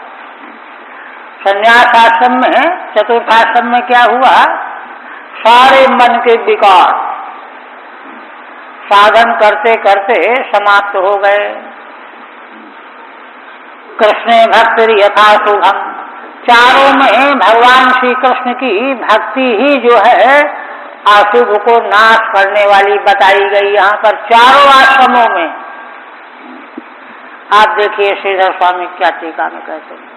संन्यास आश्रम में, चतुर्थाश्रम में क्या हुआ, सारे मन के विकार साधन करते करते समाप्त हो गए। कृष्ण भक्ति यथा शुभम, चारों में भगवान श्री कृष्ण की भक्ति ही जो है अशुभ को नाश करने वाली बताई गई यहाँ पर चारों आश्रमों में। आप देखिए श्रीधर स्वामी क्या टीका में कहते हैं,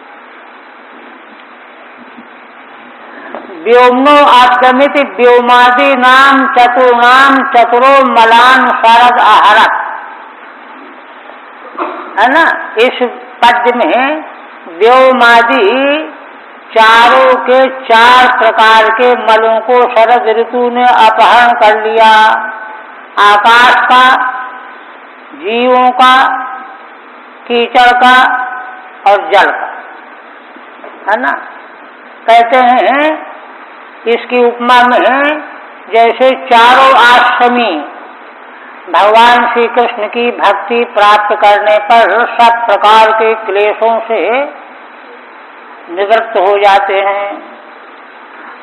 व्योमनो आद्यमिति व्योमादि नाम चतुर्नाम चतुरो मलान शरद आहरत, है ना। इस पद्य में व्योमादि चारों के 4 प्रकार के मलों को शरद ऋतु ने अपहरण कर लिया। आकाश का, जीवों का, कीचड़ का और जल का, है ना। कहते हैं इसकी उपमा में जैसे चारों आश्रमी भगवान श्री कृष्ण की भक्ति प्राप्त करने पर सब प्रकार के क्लेशों से निवृत्त हो जाते हैं।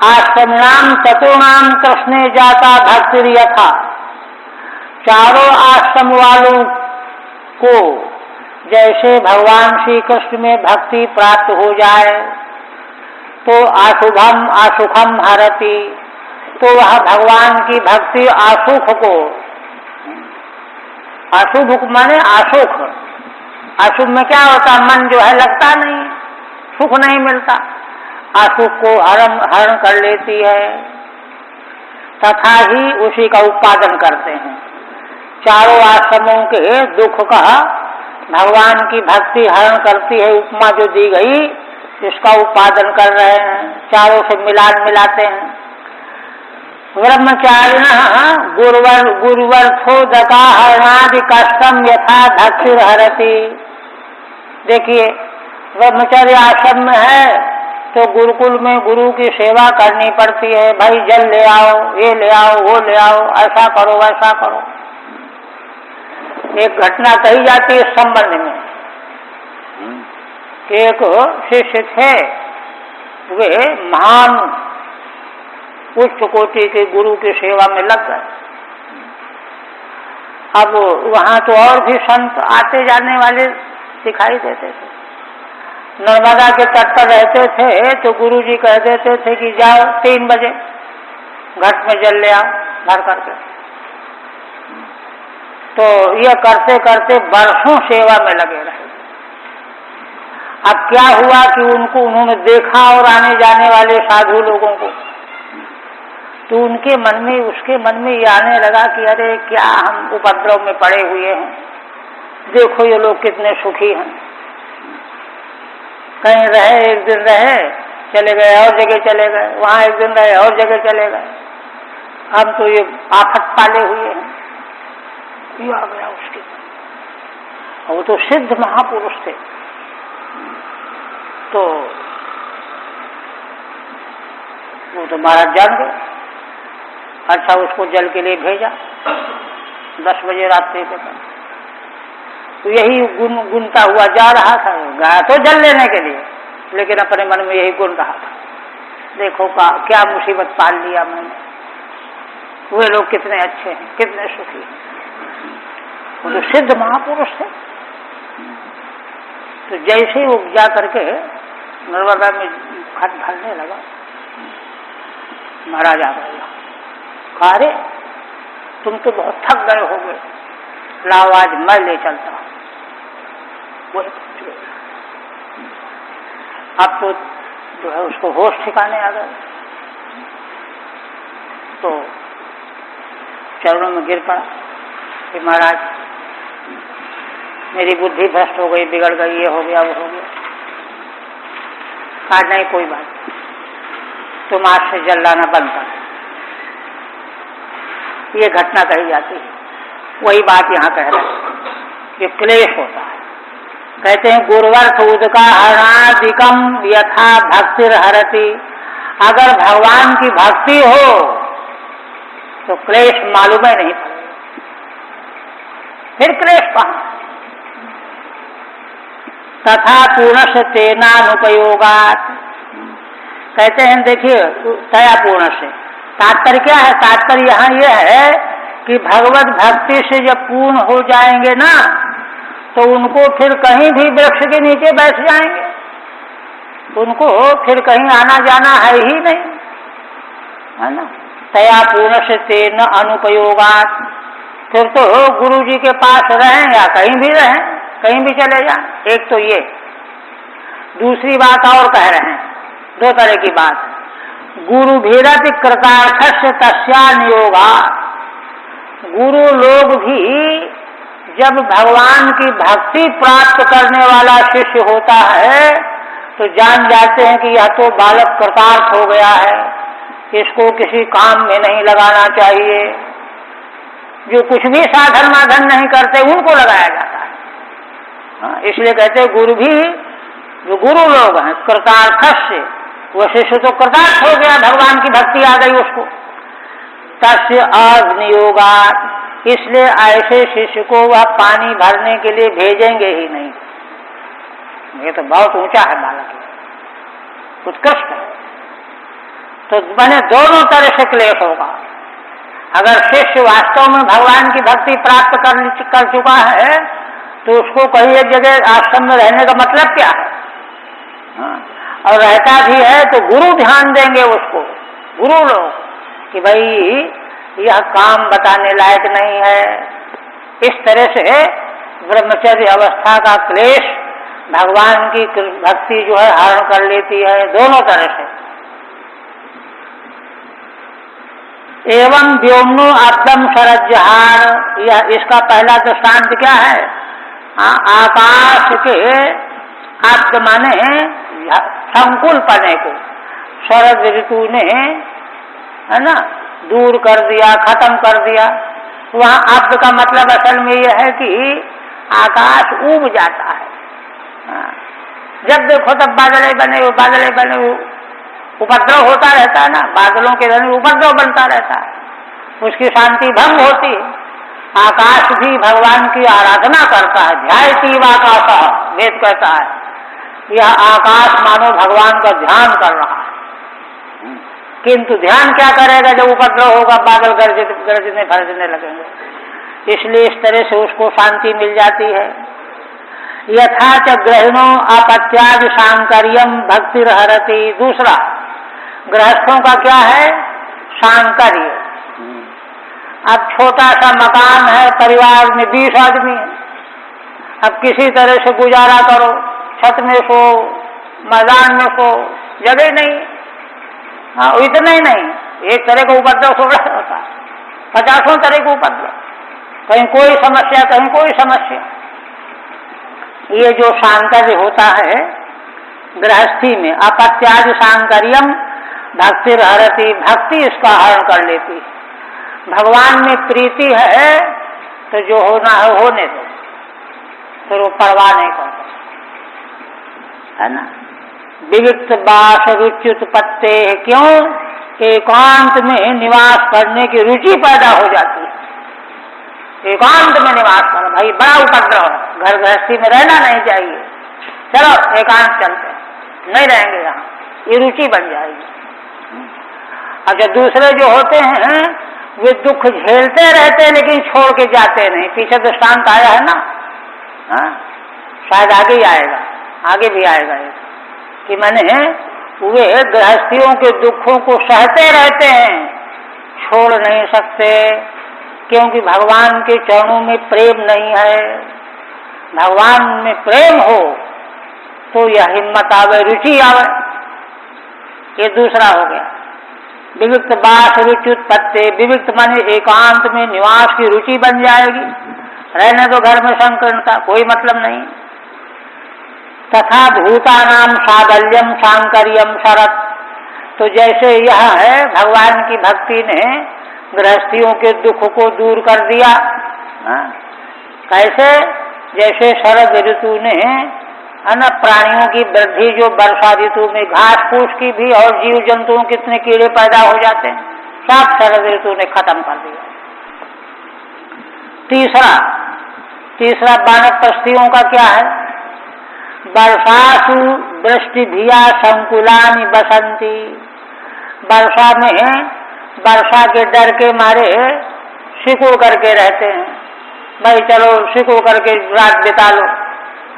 आश्रमणाम चतुर्णाम कृष्णे जाता भक्ति यथा, चारों आश्रम वालों को जैसे भगवान श्री कृष्ण में भक्ति प्राप्त हो जाए तो अशुभम असुखम हरति, तो वह भगवान की भक्ति असुख को, अशुभ माने असुख, अशुभ में क्या होता, मन जो है लगता नहीं, सुख नहीं मिलता, असुख को हरण कर लेती है, तथा ही उसी का उत्पादन करते हैं। चारों आश्रमों के दुख का भगवान की भक्ति हरण करती है, उपमा जो दी गई इसका उत्पादन कर रहे हैं, चारों से मिलान मिलाते हैं। ब्रह्मचारिण गुरुवर्थो दका हरणादि कष्टम यथा धक्षुर हरति। देखिए ब्रह्मचर्य आश्रम में है तो गुरुकुल में गुरु की सेवा करनी पड़ती है, भाई जल ले आओ, ये ले आओ, वो ले आओ, ऐसा करो वैसा करो। एक घटना कही जाती है इस संबंध में कि एक शिष्य थे, वे महान उच्च कोटि के गुरु की सेवा में लग गए। अब वहाँ तो और भी संत आते जाने वाले दिखाई देते थे। नर्मदा के तट पर रहते थे तो गुरुजी कह देते थे कि जाओ 3 बजे घट में जल ले आओ भर करके। तो ये करते करते वर्षों सेवा में लगे रहे। अब क्या हुआ कि उन्होंने देखा और आने जाने वाले साधु लोगों को, तो उनके मन में, उसके मन में ये आने लगा कि अरे क्या हम उपद्रव में पड़े हुए हैं, देखो ये लोग कितने सुखी हैं। कहीं रहे, एक दिन रहे, चले गए और जगह चले गए, वहां एक दिन रहे और जगह चले गए। हम तो ये आफत पाले हुए हैं। ये आ गया उसके, वो तो सिद्ध महापुरुष थे। तो वो तो महाराज जान गए। अच्छा, उसको जल के लिए भेजा 10 बजे रात्रि के बाद। तो यही गुनता हुआ जा रहा था, गया तो जल लेने के लिए, लेकिन अपने मन में यही गुन रहा था, देखो क्या मुसीबत पाल लिया मैंने, वे लोग कितने अच्छे हैं, कितने सुखी हैं। वो तो सिद्ध महापुरुष थे। तो जैसे ही वो जा करके नर्मदा में घट भरने लगा, महाराज आ गए। कहा अरे तुम तो बहुत थक गए हो गए, लाओ आज मैं ले चलता हूं। वही अब तो जो है उसको होश ठिकाने आ गए। तो चरणों में गिर पड़ा कि महाराज मेरी बुद्धि भ्रष्ट हो गई, बिगड़ गई, ये हो गया, वो हो गया। कहा नहीं कोई बात, तुम आज से जल लाना बंद कर। ये घटना कही जाती है। वही बात यहाँ कह रहे हैं, ये क्लेश होता है। कहते हैं गुरुवर्थ उदका हरणादिकम यथा भक्तिर हरति। अगर भगवान की भक्ति हो तो क्लेश मालूम ही नहीं पड़ेगा, फिर क्लेश कहाँ। तथा पूर्णस्य तेनानुपयोगात्। कहते हैं देखिए तया पूर्ण से तात्पर्य क्या है? तात्पर्य यहाँ यह है कि भगवत भक्ति से जब पूर्ण हो जाएंगे ना, तो उनको फिर कहीं भी वृक्ष के नीचे बैठ जाएंगे, उनको फिर कहीं आना जाना है ही नहीं, है ना। तया पूर्ण से तेन अनुपयोगात्। फिर तो गुरु जी के पास रहें या कहीं भी रहें, कहीं भी चले जाएं। एक तो ये। दूसरी बात और कह रहे हैं, 2 तरह की बात। गुरु भीरति कृतार्थस्य तस्या नियोगा। गुरु लोग भी जब भगवान की भक्ति प्राप्त करने वाला शिष्य होता है तो जान जाते हैं कि यह तो बालक कृतार्थ हो गया है, इसको किसी काम में नहीं लगाना चाहिए। जो कुछ भी साधन माधन नहीं करते उनको लगाया जाता है। इसलिए कहते हैं गुरु भी, जो गुरु लोग हैं कृतार्थस्य, वह शिष्य तो कृतार्थ हो गया, भगवान की भक्ति आ गई उसको। तस्य अग्नियोगात्। इसलिए ऐसे शिष्य को वह पानी भरने के लिए भेजेंगे ही नहीं। ये तो बहुत ऊंचा है बालक, उत्कृष्ट है। तो मैंने दोनों तरह से क्लेश होगा। अगर शिष्य वास्तव में भगवान की भक्ति प्राप्त कर चुका है तो उसको कहीं एक जगह आश्रम में रहने का मतलब क्या है? और रहता भी है तो गुरु ध्यान देंगे उसको, गुरु लोग, कि भाई यह काम बताने लायक नहीं है। इस तरह से ब्रह्मचर्य अवस्था का क्लेश भगवान की भक्ति जो है हरण कर लेती है, दोनों तरह से। एवं व्योमनो अब्दम शरज्जहार। यह इसका पहला दृष्टांत क्या है? आकाश के आब्द माने संकुल पने को शरद ऋतु ने, है ना, दूर कर दिया, खत्म कर दिया। वहां आब्द का मतलब असल में यह है कि आकाश उब जाता है। जब देखो तब बादल बने उपद्रव होता रहता है ना, बादलों के धन उपद्रव बनता रहता है, उसकी शांति भंग होती है। आकाश भी भगवान की आराधना करता है। ध्यायति आकाश, वेद कहता है यह आकाश मानो भगवान का ध्यान कर रहा है। किंतु ध्यान क्या करेगा जब उपद्रव होगा, बादल गरजने फरजने लगेंगे। इसलिए इस तरह से उसको शांति मिल जाती है। यथा च ग्रहिणो अपत्यादि सांकर्यम भक्तिर्हरति। दूसरा, गृहस्थों का क्या है? सांकर्य। अब छोटा सा मकान है, परिवार में 20 आदमी है, अब किसी तरह से गुजारा करो, छत में सो, मैदान में सो, जगह नहीं। हाँ, इतना ही नहीं, एक तरह का उपद्रव थोड़ा होता है, 50 तरह का उपद्रव, कहीं कोई समस्या, कहीं कोई समस्या। ये जो सांकर्य होता है गृहस्थी में, अपत्यादि सांकर्यम भक्तिर्हरति, भक्ति इसका हरण कर लेती है। भगवान में प्रीति है तो जो होना है होने दो, फिर वो परवाह नहीं करता, है ना। विविक्त बास रुच्युत पत्ते, क्यों? एकांत में निवास करने की रुचि पैदा हो जाती है। एकांत में निवास करो भाई, बड़ा उपद्रव है, घर गृहस्थी में रहना नहीं चाहिए, चलो एकांत चलते हैं, नहीं रहेंगे यहाँ, ये रुचि बन जाएगी। अच्छा, दूसरे जो होते हैं वे दुख झेलते रहते हैं लेकिन छोड़ के जाते नहीं। पीछे दृष्टांत आया है ना, हाँ? शायद आगे ही आएगा, आगे भी आएगा ये, कि मैंने वे गृहस्थियों के दुखों को सहते रहते हैं, छोड़ नहीं सकते, क्योंकि भगवान के चरणों में प्रेम नहीं है। भगवान में प्रेम हो तो यह हिम्मत आवे, रुचि आवे। ये दूसरा हो गया। विविक्त बास रुचि उत्पत्ति, विविक्त माने एकांत में निवास की रुचि बन जाएगी, रहने दो घर में संकीर्णता, कोई मतलब नहीं। तथा भूतानाम सादल्यम सांकर्यम शरत, तो जैसे यह है भगवान की भक्ति ने गृहस्थियों के दुख को दूर कर दिया। कैसे? जैसे शरद ऋतु ने, है ना, प्राणियों की वृद्धि जो वर्षा ऋतु में घास फूस की भी और जीव जंतुओं कितने कीड़े पैदा हो जाते हैं, सब शरद ऋतु ने खत्म कर दिया। तीसरा वानप्रस्थियों का क्या है? वर्षासु वृष्टि भिया संकुलानि बसंती, वर्षा में वर्षा के डर के मारे सिकुड़ करके रहते हैं, भाई चलो सिकुड़ करके रात बिता लो,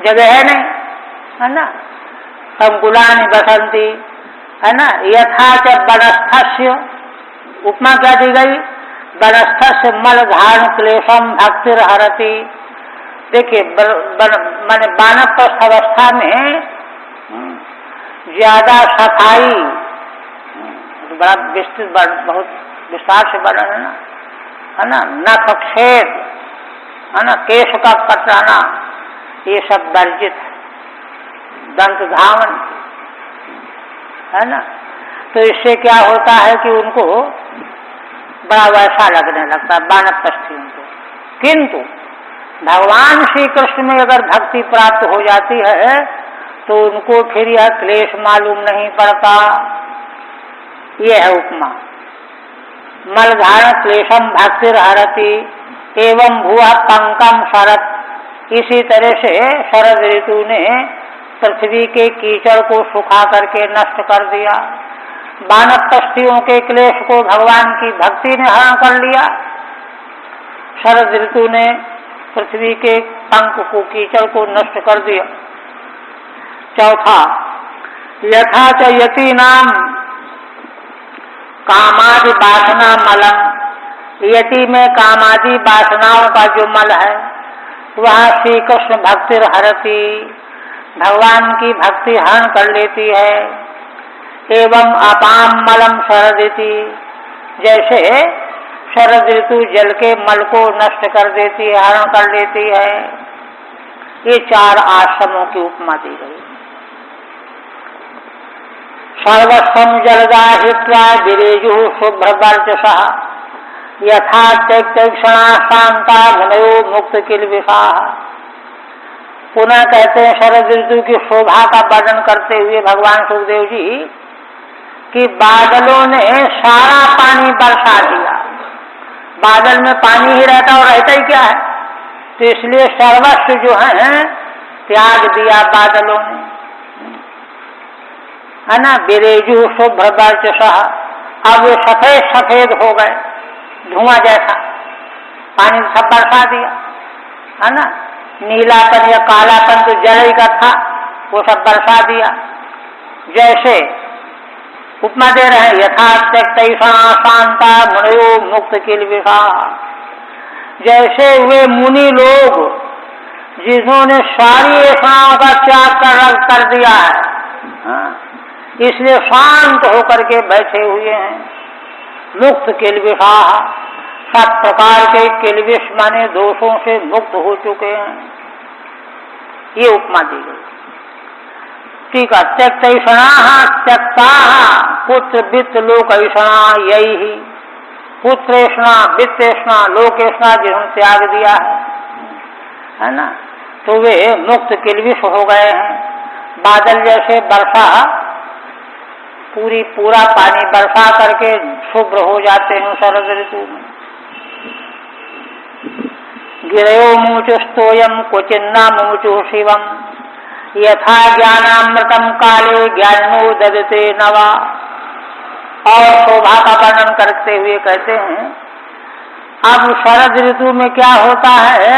जगह है नहीं, है ना। संकुलानि बसंती, है ना। यथा च वनस्थस्य, उपमा क्या दी गई? वनस्थस्य मल धारण क्लेशम भक्तिर्हरति। देखिए, माने वानप्रस्थ अवस्था में ज्यादा सफाई, बड़ा विस्तृत, बहुत विस्तार से वर्णन है ना, नख छेद, है ना, केश का कतराना, ये सब वर्जित, दंत धावन, है ना। तो इससे क्या होता है कि उनको बड़ा वैसा लगने लगता है वानप्रस्थियों को। किंतु भगवान श्री कृष्ण में अगर भक्ति प्राप्त हो जाती है तो उनको फिर यह क्लेश मालूम नहीं पड़ता। ये है उपमा। मलधारण क्लेशम भक्तिर्हरति एवं भुआ पंकम शरत, इसी तरह से शरद ऋतु ने पृथ्वी के कीचड़ को सुखा करके नष्ट कर दिया। वानप्रस्थियों के क्लेश को भगवान की भक्ति ने हरण कर लिया। शरद ऋतु ने पृथ्वी के पंख को, कीचड़ को नष्ट कर दिया। चौथा, यथा च यतीनाम कामादि वासना मलम, यति में कामादि वासनाओं का जो मल है वह श्री कृष्ण भक्तिर्हरति, भगवान की भक्ति हरण कर लेती है। एवं अपाम मलम शरदिति, जैसे शरद ऋतु जल के मल को नष्ट कर देती है, हरण कर लेती है। ये 4 आश्रमों की उपमा दी गई। सर्वस्वं जलदाहित्वा विरेजु शुभ्रवर्चसः, यथा त्यक्तक्षणा शांता मुनयो मुक्त किल्बिषाः। पुनः कहते हैं शरद ऋतु की शोभा का वर्णन करते हुए भगवान सुखदेव जी कि बादलों ने सारा पानी बरसा दिया। बादल में पानी ही रहता और रहता ही क्या है, तो इसलिए सर्वस्व जो है त्याग दिया बादलों ने, है ना। बिरेजु शुभ्र वर्चसः, अब वे सफेद सफेद हो गए, धुआं जैसा, पानी सब बरसा दिया, है ना। नीलापन या कालापन तो जल ही का था, वो सब बरसा दिया। जैसे उपमा दे रहे हैं, यथा त्यक्तैषा शांता मुनयो मुक्त किल्बिषा, जैसे वे मुनि लोग जिन्होंने सारी ऐसाओं का त्याग कर दिया है, इसलिए शांत होकर के बैठे हुए हैं। मुक्त किल्बिषा, सब प्रकार के किल्बिष माने दोषों से मुक्त हो चुके हैं, ये उपमा दी गई। ठीक है, त्यक्तैषणा त्यक्ता पुत्र वित्त लोकैषणा यही, पुत्रेषणा वित्तेषणा लोकेषणा जिन्होंने त्याग दिया है ना, तो वे मुक्त किल्बिष हो गए हैं। बादल जैसे वर्षा पूरा पानी बरसा करके शुभ्र हो जाते हैं शरद ऋतु में। गिरयो मुमुचुस्तोयम क्वचिन्ना मुमुचु शिवम, यथा ज्ञानामृतम काले ज्ञानो ददते नवा। और शोभा का वर्णन करते हुए कहते हैं, अब शरद ऋतु में क्या होता है,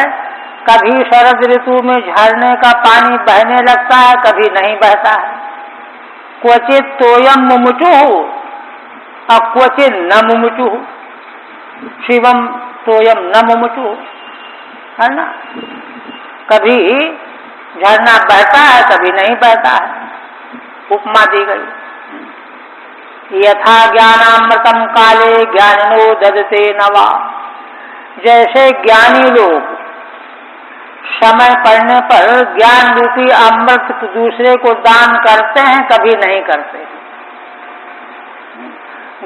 कभी शरद ऋतु में झरने का पानी बहने लगता है, कभी नहीं बहता है। क्वचित तोयम मुमुचु और क्वचित न मुमुचु, शिवम तोयम न मुमुचु, है ना। कभी झरना बहता है, कभी नहीं बहता है। उपमा दी गई, यथा ज्ञानामृतम काले ज्ञानिनो ददते नवा, जैसे ज्ञानी लोग समय पड़ने पर ज्ञान रूपी अमृत दूसरे को दान करते हैं, कभी नहीं करते।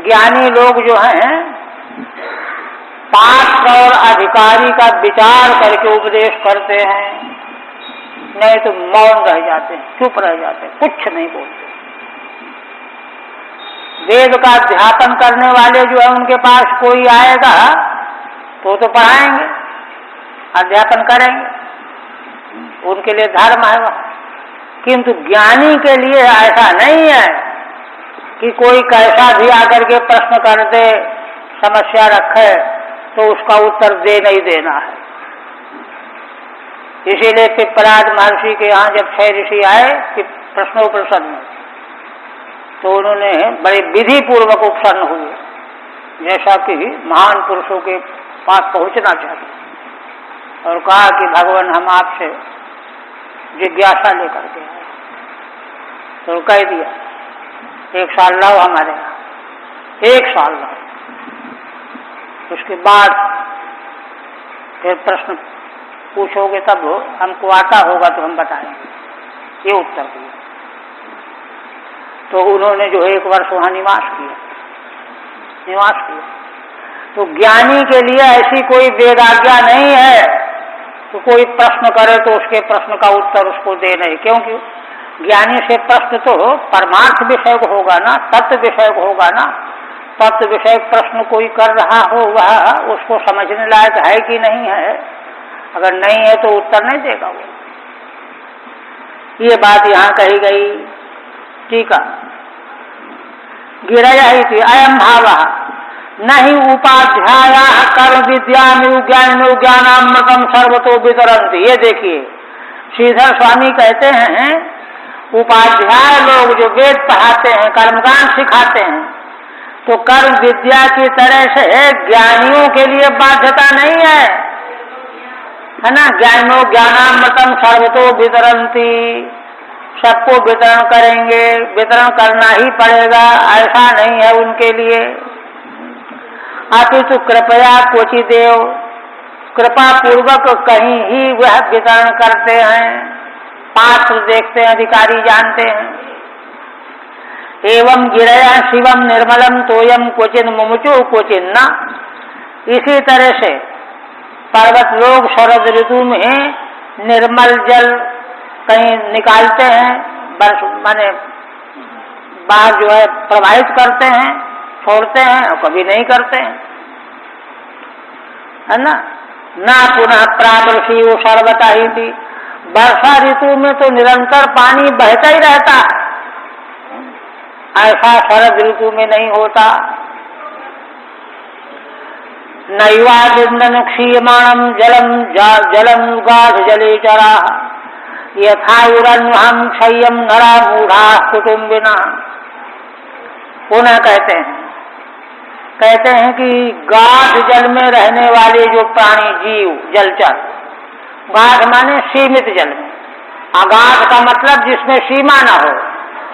ज्ञानी लोग जो हैं पात्र और अधिकारी का विचार करके उपदेश करते हैं, नहीं तो मौन रह जाते हैं, चुप रह जाते हैं, कुछ नहीं बोलते। वेद का अध्यापन करने वाले जो है उनके पास कोई आएगा तो पढ़ाएंगे, अध्यापन करेंगे, उनके लिए धर्म है वह। किंतु ज्ञानी के लिए ऐसा नहीं है कि कोई कैसा भी आकर के प्रश्न कर दे, समस्या रखे तो उसका उत्तर दे नहीं देना है। इसीलिए पिपराज महर्षि के यहाँ जब 6 ऋषि आए कि प्रश्नोपनिषद में, तो उन्होंने बड़े विधि पूर्वक उपसन्न हुए, जैसा कि महान पुरुषों के पास पहुंचना चाहिए, और कहा कि भगवान हम आपसे जिज्ञासा लेकर के आए। तो कह दिया 1 साल लाओ हमारे यहाँ, 1 साल लाओ, उसके बाद फिर प्रश्न पूछोगे तब हमको आता होगा तो हम बताएंगे, ये उत्तर दिया। तो उन्होंने जो 1 वर्ष वहां निवास किया। तो ज्ञानी के लिए ऐसी कोई वेदाज्ञा नहीं है तो कोई प्रश्न करे तो उसके प्रश्न का उत्तर उसको दे नहीं, क्योंकि ज्ञानी से प्रश्न तो परमार्थ विषय को होगा ना, तत्व विषय को होगा ना। तत्व विषय प्रश्न कोई कर रहा हो वह उसको समझने लायक है कि नहीं है, अगर नहीं है तो उत्तर नहीं देगा वो। ये बात यहाँ कही गई। ठीक है, गिरया ही थी अयम भाव नहीं उपाध्याय कर्म विद्या ज्ञानामृतम सर्वतो वितरंती। ये देखिए श्रीधर स्वामी कहते हैं उपाध्याय लोग जो वेद पढ़ाते हैं, कर्मकांड सिखाते हैं, तो कर्म विद्या की तरह से ज्ञानियों के लिए बाध्यता नहीं है ना। ज्ञानो ज्ञानामृतम सर्वतो वितरंती, सबको वितरण करेंगे, वितरण करना ही पड़ेगा, ऐसा नहीं है उनके लिए। अपितु कृपया क्वचि देव, कृपा पूर्वक कहीं ही वह वितरण करते हैं, पात्र देखते हैं, अधिकारी जानते हैं। एवं गिरया शिवम निर्मलम तोयम क्वचिन मुमुचु क्वचिन न। इसी तरह से पर्वत लोग शरद ऋतु में निर्मल जल कहीं निकालते हैं, माने बाहर जो है प्रवाहित करते हैं, छोड़ते हैं, और कभी नहीं करते हैं, है ना। ना पुनः प्रादर्शी वो सर्वता ही थी। वर्षा ऋतु में तो निरंतर पानी बहता ही रहता है, ऐसा शरद ऋतु में नहीं होता। नैवादिन्दन क्षीयमाणं जलम गाध जले चरा यथायुरन्वहं क्षय्यम नरा मूढ़ा कुटुम्बिना। पुनः कहते हैं कि गाध जल में रहने वाले जो प्राणी जीव जलचर, गाध माने सीमित जल में, अगाध का मतलब जिसमें सीमा न हो,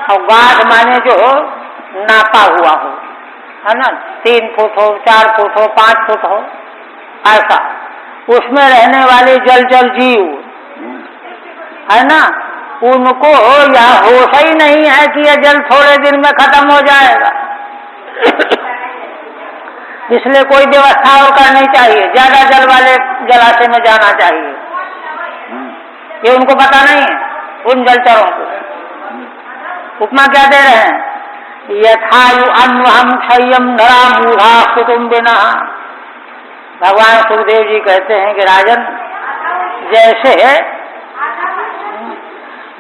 और गाध माने जो नापा हुआ हो, है ना, 3 फुट हो, 4 फुट हो, 5 फुट हो, ऐसा उसमें रहने वाले जलचर जीव, है ना, उनको यह होश ही नहीं है कि यह जल थोड़े दिन में खत्म हो जाएगा। इसलिए कोई व्यवस्था और करनी चाहिए, ज्यादा जल वाले जलाशय में जाना चाहिए। ये उनको पता नहीं है, उन जलचरों को। उपमा क्या दे रहे हैं? यथायु अन्वहम क्षय्यम नरा मूढ़ा कुटुम्बिना। भगवान सुखदेव जी कहते हैं कि राजन, जैसे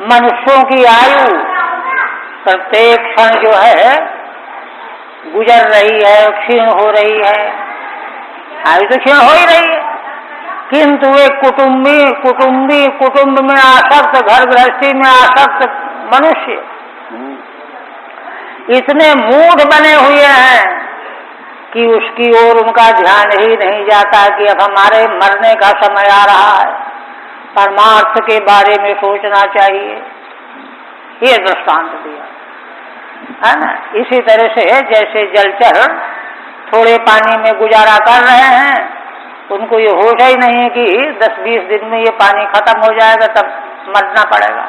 मनुष्यों की आयु प्रत्येक क्षण जो है गुजर रही है, क्षीण हो रही है, आयु तो क्षीण हो ही रही है, किंतु एक कुटुंब में आसक्त, घर गृहस्थी में आसक्त मनुष्य इतने मूढ़ बने हुए हैं कि उसकी ओर उनका ध्यान ही नहीं जाता कि अब हमारे मरने का समय आ रहा है, परमार्थ के बारे में सोचना चाहिए। ये दृष्टांत दिया है ना। इसी तरह से जैसे जलचर थोड़े पानी में गुजारा कर रहे हैं, उनको ये होश ही नहीं है कि 10-20 दिन में ये पानी खत्म हो जाएगा, तब मरना पड़ेगा।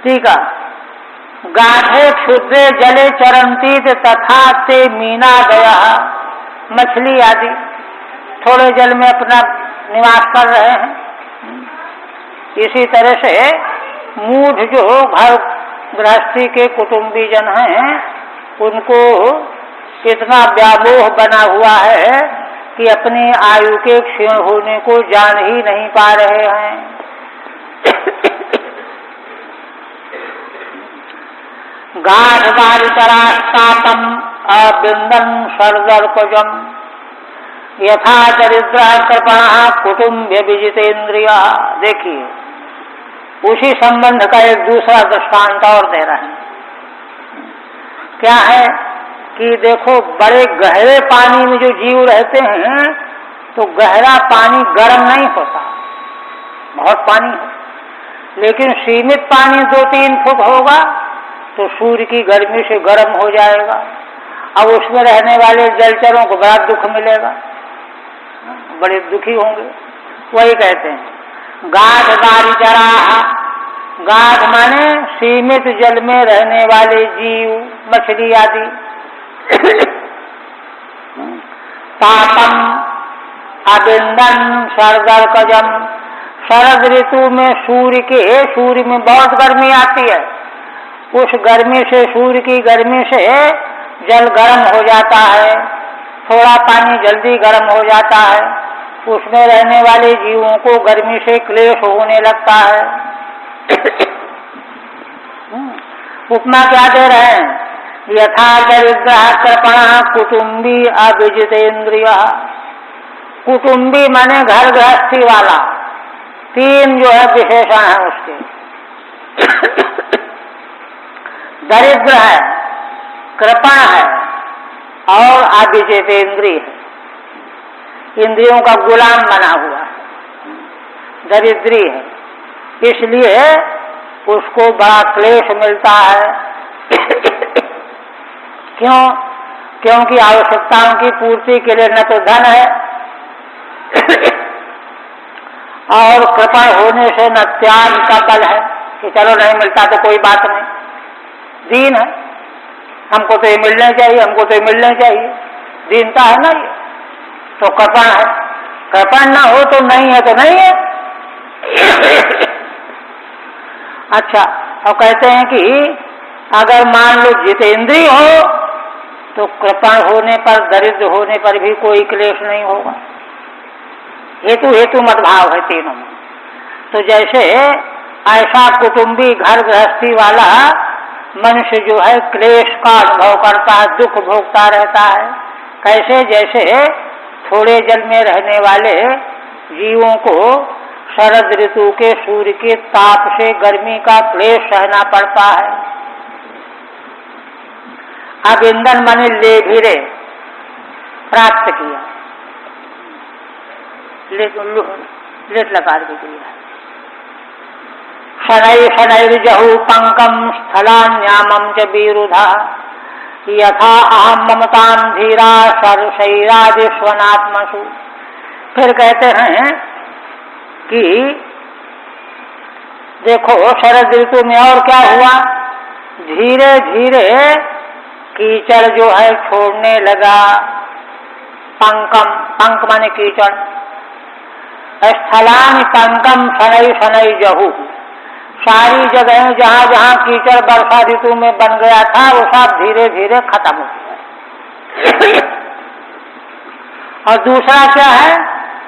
ठीक है। गाढ़े क्षुद्रे जले चरंती तथा ते मीना गया। मछली आदि थोड़े जल में अपना निवास कर रहे हैं। इसी तरह से मूढ़ जो घर गृहस्थी के कुटुंबी जन हैं, उनको इतना व्यामोह बना हुआ है कि अपनी आयु के क्षीण होने को जान ही नहीं पा रहे हैं। गाढ़ बालितरास्तापम अबिंदन सर्दर्पजम यथा दरिद्र कृपणा कुटुम्ब विजितेन्द्रिया। देखिए, उसी संबंध का एक दूसरा दृष्टांत और दे रहे हैं। क्या है कि देखो, बड़े गहरे पानी में जो जीव रहते हैं, तो गहरा पानी गर्म नहीं होता, बहुत पानी है, लेकिन सीमित पानी 2-3 फुट होगा तो सूर्य की गर्मी से गर्म हो जाएगा। अब उसमें रहने वाले जलचरों को बड़ा दुख मिलेगा, बड़े दुखी होंगे। वही कहते हैं गाढ़ बारी चराहा। गाढ़ माने सीमित जल में रहने वाले जीव, मछली आदि। तापम अबिंदन शरदर्कजम। शरद ऋतु में सूर्य में बहुत गर्मी आती है, उस गर्मी से, सूर्य की गर्मी से जल गर्म हो जाता है, थोड़ा पानी जल्दी गर्म हो जाता है, उसमें रहने वाले जीवों को गर्मी से क्लेश होने लगता है। उपमा क्या दे रहे हैं? यथा दरिद्र कृपणा कुटुम्बी अविजितेन्द्रिय। कुटुम्बी माने घर गृहस्थी वाला। 3 जो है विशेषण है उसके। दरिद्र है, कृपण है और अविजितेन्द्रिय है, इंद्रियों का गुलाम बना हुआ है, दरिद्री है, इसलिए उसको बड़ा क्लेश मिलता है। क्यों? क्योंकि आवश्यकताओं की पूर्ति के लिए न तो धन है और कृपण होने से न त्याग का बल है कि चलो नहीं मिलता तो कोई बात नहीं, दीन है, हमको तो ये मिलने चाहिए, हमको तो ये मिलने चाहिए, दीनता है ना ये, तो कृपण है। कृपण ना हो तो नहीं है, तो नहीं है। अच्छा, और कहते हैं कि अगर मान लो जितेंद्रिय हो तो कृपण होने पर, दरिद्र होने पर भी कोई क्लेश नहीं होगा। हेतु मतभाव है तीनों में। तो जैसे ऐसा कुटुंबी घर गृहस्थी वाला मनुष्य जो है क्लेश का अनुभव करता है, दुख भोगता रहता है, कैसे? जैसे थोड़े जल में रहने वाले जीवों को शरद ऋतु के सूर्य के ताप से गर्मी का क्लेश सहना पड़ता है। अब ईंधन माने ले धीरे प्राप्त किया, लेट लकार के दिया। शनै शनैर्जहु पंकम स्थलान्यामं च विरुधा यथा अहम ममतां धीरा सर्वशैरादिष्वनात्मसु। फिर कहते हैं कि देखो शरद ऋतु में और क्या हुआ, धीरे धीरे कीचड़ जो है छोड़ने लगा। पंकम, पंक माने कीचड़। स्थलानि पंकम शनै शनैर्जहु, सारी जगह जहाँ जहाँ कीचड़ वर्षा ऋतु में बन गया था वो सब धीरे धीरे खत्म हो गया। और दूसरा क्या है?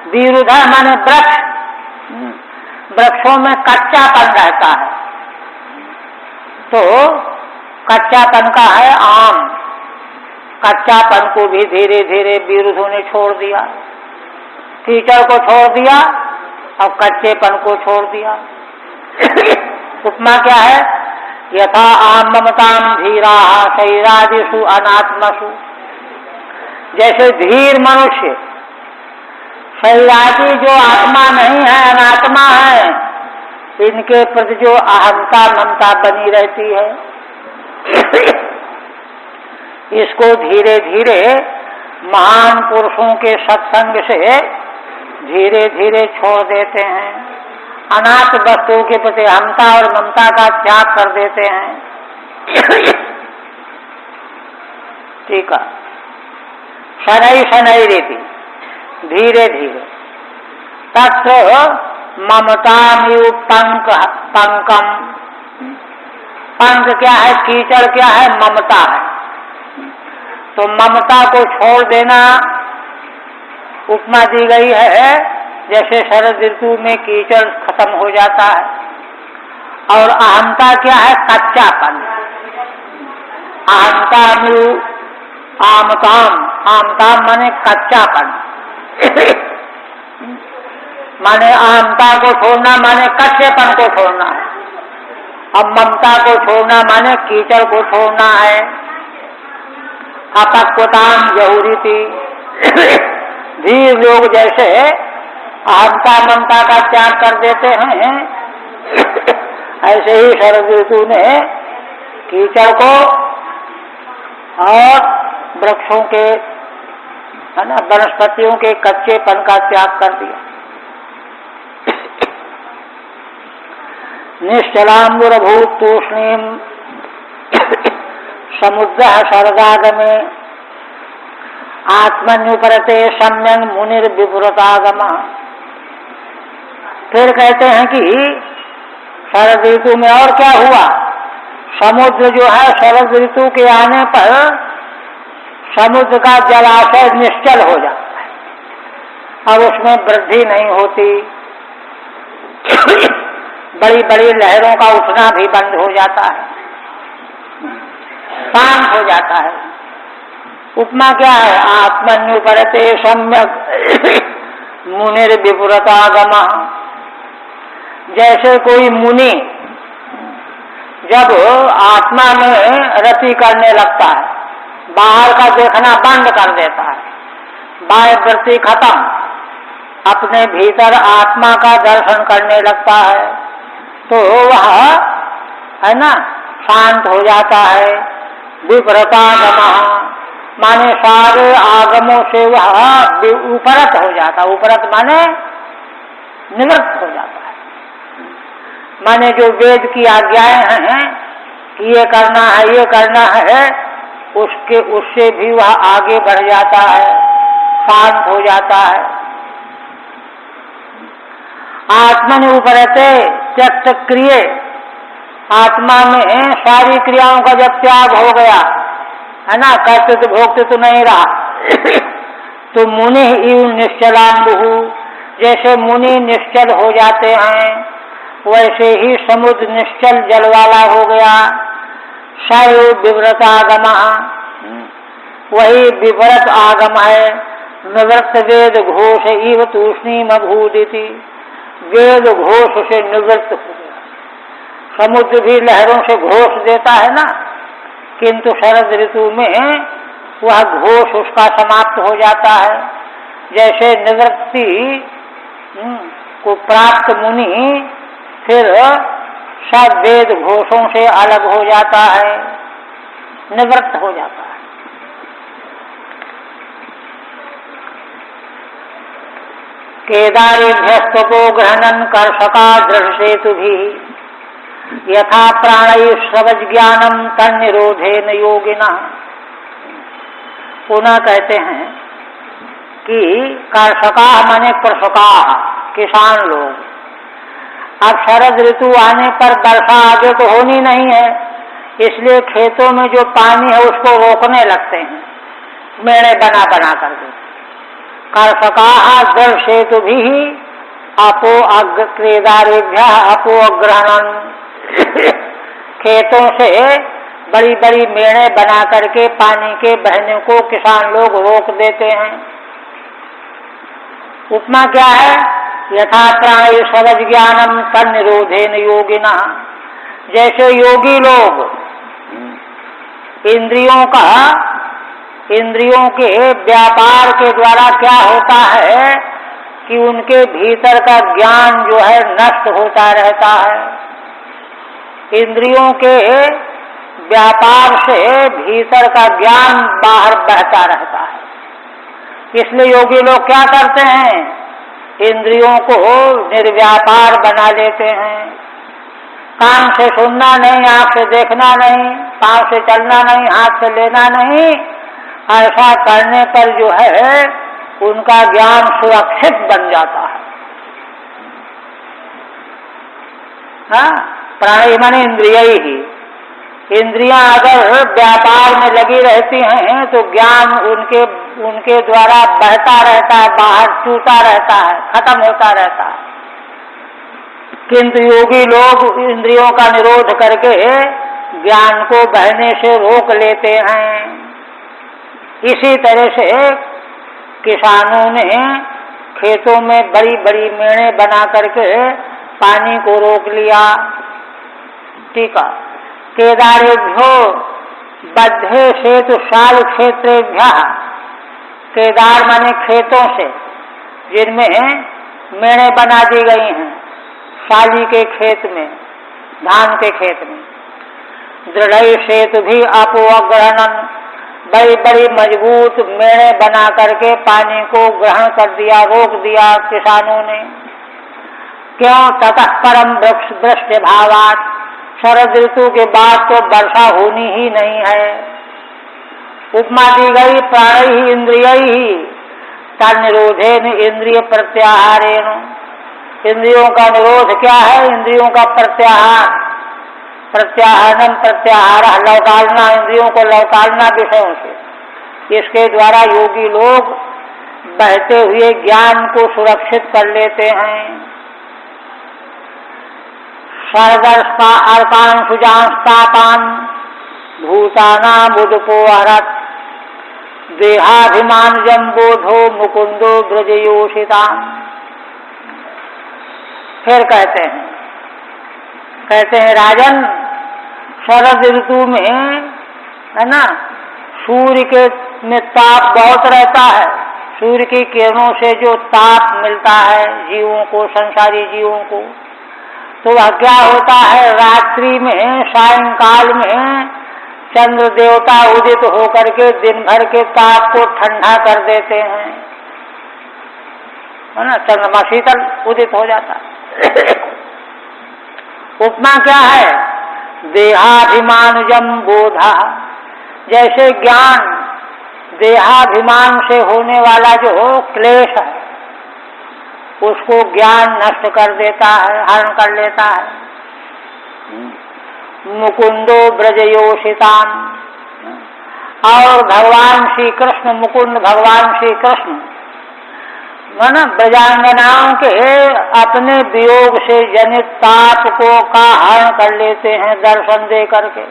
विरुधा माने वृक्ष, वृक्षों में कच्चापन रहता है, तो कच्चापन का है आम। कच्चापन को भी धीरे धीरे विरुधों ने छोड़ दिया, कीचड़ को छोड़ दिया और कच्चेपन को छोड़ दिया। उपमा क्या है? यथा आम ममताम धीरा शैरादिषु अनात्मसु, जैसे धीर मनुष्य शैरादी जो आत्मा नहीं है, अनात्मा है, इनके प्रति जो अहंता ममता बनी रहती है, इसको धीरे धीरे महान पुरुषों के सत्संग से धीरे धीरे छोड़ देते हैं। अनाथ वस्तुओं के प्रति अहंता और ममता का त्याग कर देते हैं। ठीक है। शनै शनै रीति, धीरे धीरे। तत्र ममतामिव पंक पंकम, पंक क्या है? कीचड़ क्या है? ममता है। तो ममता को छोड़ देना उपमा दी गई है, जैसे शरद ऋतु में कीचड़ खत्म हो जाता है। और अहंता क्या है? कच्चापन। अहंता आमताम, आमताम माने कच्चापन। माने अहंता को छोड़ना माने कच्चेपन को छोड़ना है। अब ममता को छोड़ना माने कीचड़ को छोड़ना है। अपक्वताम जहुरीति, धीर लोग जैसे अहंता ममता का त्याग कर देते हैं, ऐसे ही शरद ऋतु ने कीचड़ को और वृक्षों के, है ना, वनस्पतियों के कच्चेपन का त्याग कर दिया। निश्चलांबुरभूत तूष्णीम समुद्र शरदागमे आत्मन्युपरते सम्यंग मुनिर विपुरतागम। फिर कहते हैं कि शरद ऋतु में और क्या हुआ? समुद्र जो है शरद ऋतु के आने पर समुद्र का जलाशय निश्चल हो जाता है, अब उसमें वृद्धि नहीं होती। बड़ी बड़ी लहरों का उठना भी बंद हो जाता है, शांत हो जाता है। उपमा क्या है? आत्मन्युपरते सम्यक मुनिर विपुरतागम। जैसे कोई मुनि जब आत्मा में रति करने लगता है, बाहर का देखना बंद कर देता है, बाह्य वृत्ति खत्म, अपने भीतर आत्मा का दर्शन करने लगता है, तो वह, है ना, शांत हो जाता है। विपरतागम माने सारे आगमों से वह उपरत हो जाता। उपरत माने निवृत्त हो जाता है। माने जो वेद की आज्ञाएं हैं कि ये करना है, ये करना है, उससे भी वह आगे बढ़ जाता है, शांत हो जाता है। आत्मनि उपरते त्यक्त क्रिय, आत्मा में सारी क्रियाओं का जब त्याग हो गया, है ना, कर्तृत्व भोक्तृत्व नहीं रहा, तो मुनि इव निश्चलांबुहु, जैसे मुनि निश्चल हो जाते हैं वैसे ही समुद्र निश्चल जल वाला हो गया। शैव विव्रतागम, वही विवरत आगम है। निवृत्त वेद घोष इव तूष्णीम अभूदिति, वेद घोष से निवृत्त हो गया। समुद्र भी लहरों से घोष देता है ना, किंतु शरद ऋतु में वह घोष उसका समाप्त हो जाता है। जैसे निवृत्ति को प्राप्त मुनि फिर सब वेद घोषों से अलग हो जाता है, निवृत्त हो जाता है। केदारेभ्यस्तपो ग्रहणन कर्षका दृढ़ सेतु भी यथा प्राणय श्रवज ज्ञानम तन निरोधेन योगिना। पुनः कहते हैं कि कर्षका माने कृषका, किसान लोग। अब शरद ऋतु आने पर वर्षा आगे तो होनी नहीं है, इसलिए खेतों में जो पानी है उसको रोकने लगते हैं, मेड़े बना बना करके। कर्षका दृढ़ सेतु भी अपो केदारेभ्य अपो अग्रहणन, खेतों से बड़ी बड़ी मेड़े बना करके पानी के बहने को किसान लोग रोक देते हैं। उपमा क्या है? यथा प्राण शरद ज्ञानम तन निरोधेन योगिना। जैसे योगी लोग इंद्रियों के व्यापार के द्वारा क्या होता है कि उनके भीतर का ज्ञान जो है नष्ट होता रहता है। इंद्रियों के व्यापार से भीतर का ज्ञान बाहर बहता रहता है। इसलिए योगी लोग क्या करते हैं? इंद्रियों को निर्व्यापार बना लेते हैं। कान से सुनना नहीं, आंख से देखना नहीं, पांव से चलना नहीं, हाथ से लेना नहीं, ऐसा करने पर जो है उनका ज्ञान सुरक्षित बन जाता है। हाँ, प्राणी माने इंद्रिय ही। इंद्रियां अगर व्यापार में लगी रहती हैं तो ज्ञान उनके द्वारा बहता रहता है, बाहर चूता रहता है, खत्म होता रहता है। किंतु योगी लोग इंद्रियों का निरोध करके ज्ञान को बहने से रोक लेते हैं। इसी तरह से किसानों ने खेतों में बड़ी बड़ी मेड़े बना करके पानी को रोक लिया। ठीक है। केदारेभ्यो बद्धे सेतु शाल क्षेत्रेभ्य, केदार माने खेतों से जिनमें मेड़े बना दी गई हैं, शाली के खेत में, धान के खेत में। दृढ़ सेतु भी अपोग्रहणन, बड़ी बड़ी मजबूत मेड़े बना करके पानी को ग्रहण कर दिया, रोक दिया किसानों ने। क्यों? ततः परम वृष्टि भावात, शरद ऋतु के बाद तो वर्षा होनी ही नहीं है। उपमा दी गई प्राण ही इंद्रिय ही तन निरोधेन इंद्रिय प्रत्याहारेण। इंद्रियों का निरोध क्या है? इंद्रियों का प्रत्याहार, प्रत्याहारम प्रत्याहार, लौटालना, इंद्रियों को लौटालना विषयों से। इसके द्वारा योगी लोग बहते हुए ज्ञान को सुरक्षित कर लेते हैं। सर्गस्पा अर्कान सुजांस्तापान भूतानाम उदपोहरत देहाभिमान जम्बोधो मुकुंदो ब्रजयोषिताम। फिर कहते हैं राजन, शरद ऋतु में है ना, सूर्य के में ताप बहुत रहता है। सूर्य की किरणों से जो ताप मिलता है जीवों को, संसारी जीवों को, तो वह क्या होता है? रात्रि में, सायंकाल में चंद्र देवता उदित होकर के दिन भर के ताप को ठंडा कर देते हैं, है ना, चंद्रमा शीतल उदित हो जाता है। उपमा क्या है? देहाभिमानजम बोधा, जैसे ज्ञान देहाभिमान से होने वाला जो क्लेश है उसको ज्ञान नष्ट कर देता है, हरण कर लेता है। मुकुंदो ब्रजयोषिताम, और भगवान श्री कृष्ण, मुकुंद भगवान श्री कृष्ण माना ब्रजांगनाओं के अपने वियोग से जनित ताप को का हरण कर लेते हैं दर्शन दे करके।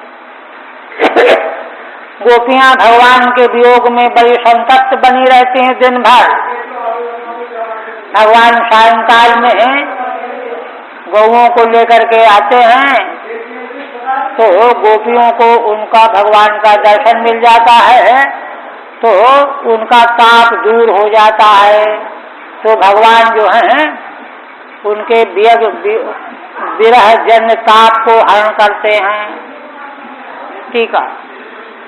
गोपियां भगवान के वियोग में बड़ी संतप्त बनी रहती हैं दिन भर। भगवान सायंकाल में गौओं को लेकर के आते हैं तो गोपियों को उनका भगवान का दर्शन मिल जाता है तो उनका ताप दूर हो जाता है। तो भगवान जो हैं उनके विरह जन्य ताप को हरण करते हैं। ठीक है।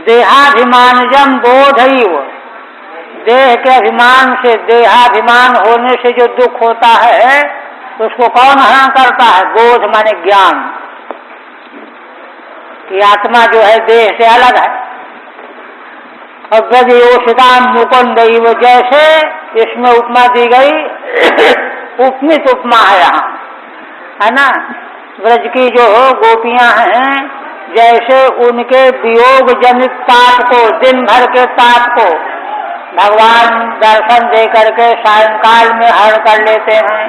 देहाभिमानजम बोधैव, देह के अभिमान से, देहाभिमान होने से जो दुख होता है उसको कौन हरण करता है? बोध माने ज्ञान कि आत्मा जो है देह से अलग है। और ब्रजयोषिताम मुकुंदैव, जैसे इसमें उपमा दी गई उपमित उपमा है यहाँ, है ना। ब्रज की जो गोपियां हैं जैसे उनके वियोग जनित ताप को, दिन भर के ताप को भगवान दर्शन दे करके सायंकाल में हरण कर लेते हैं,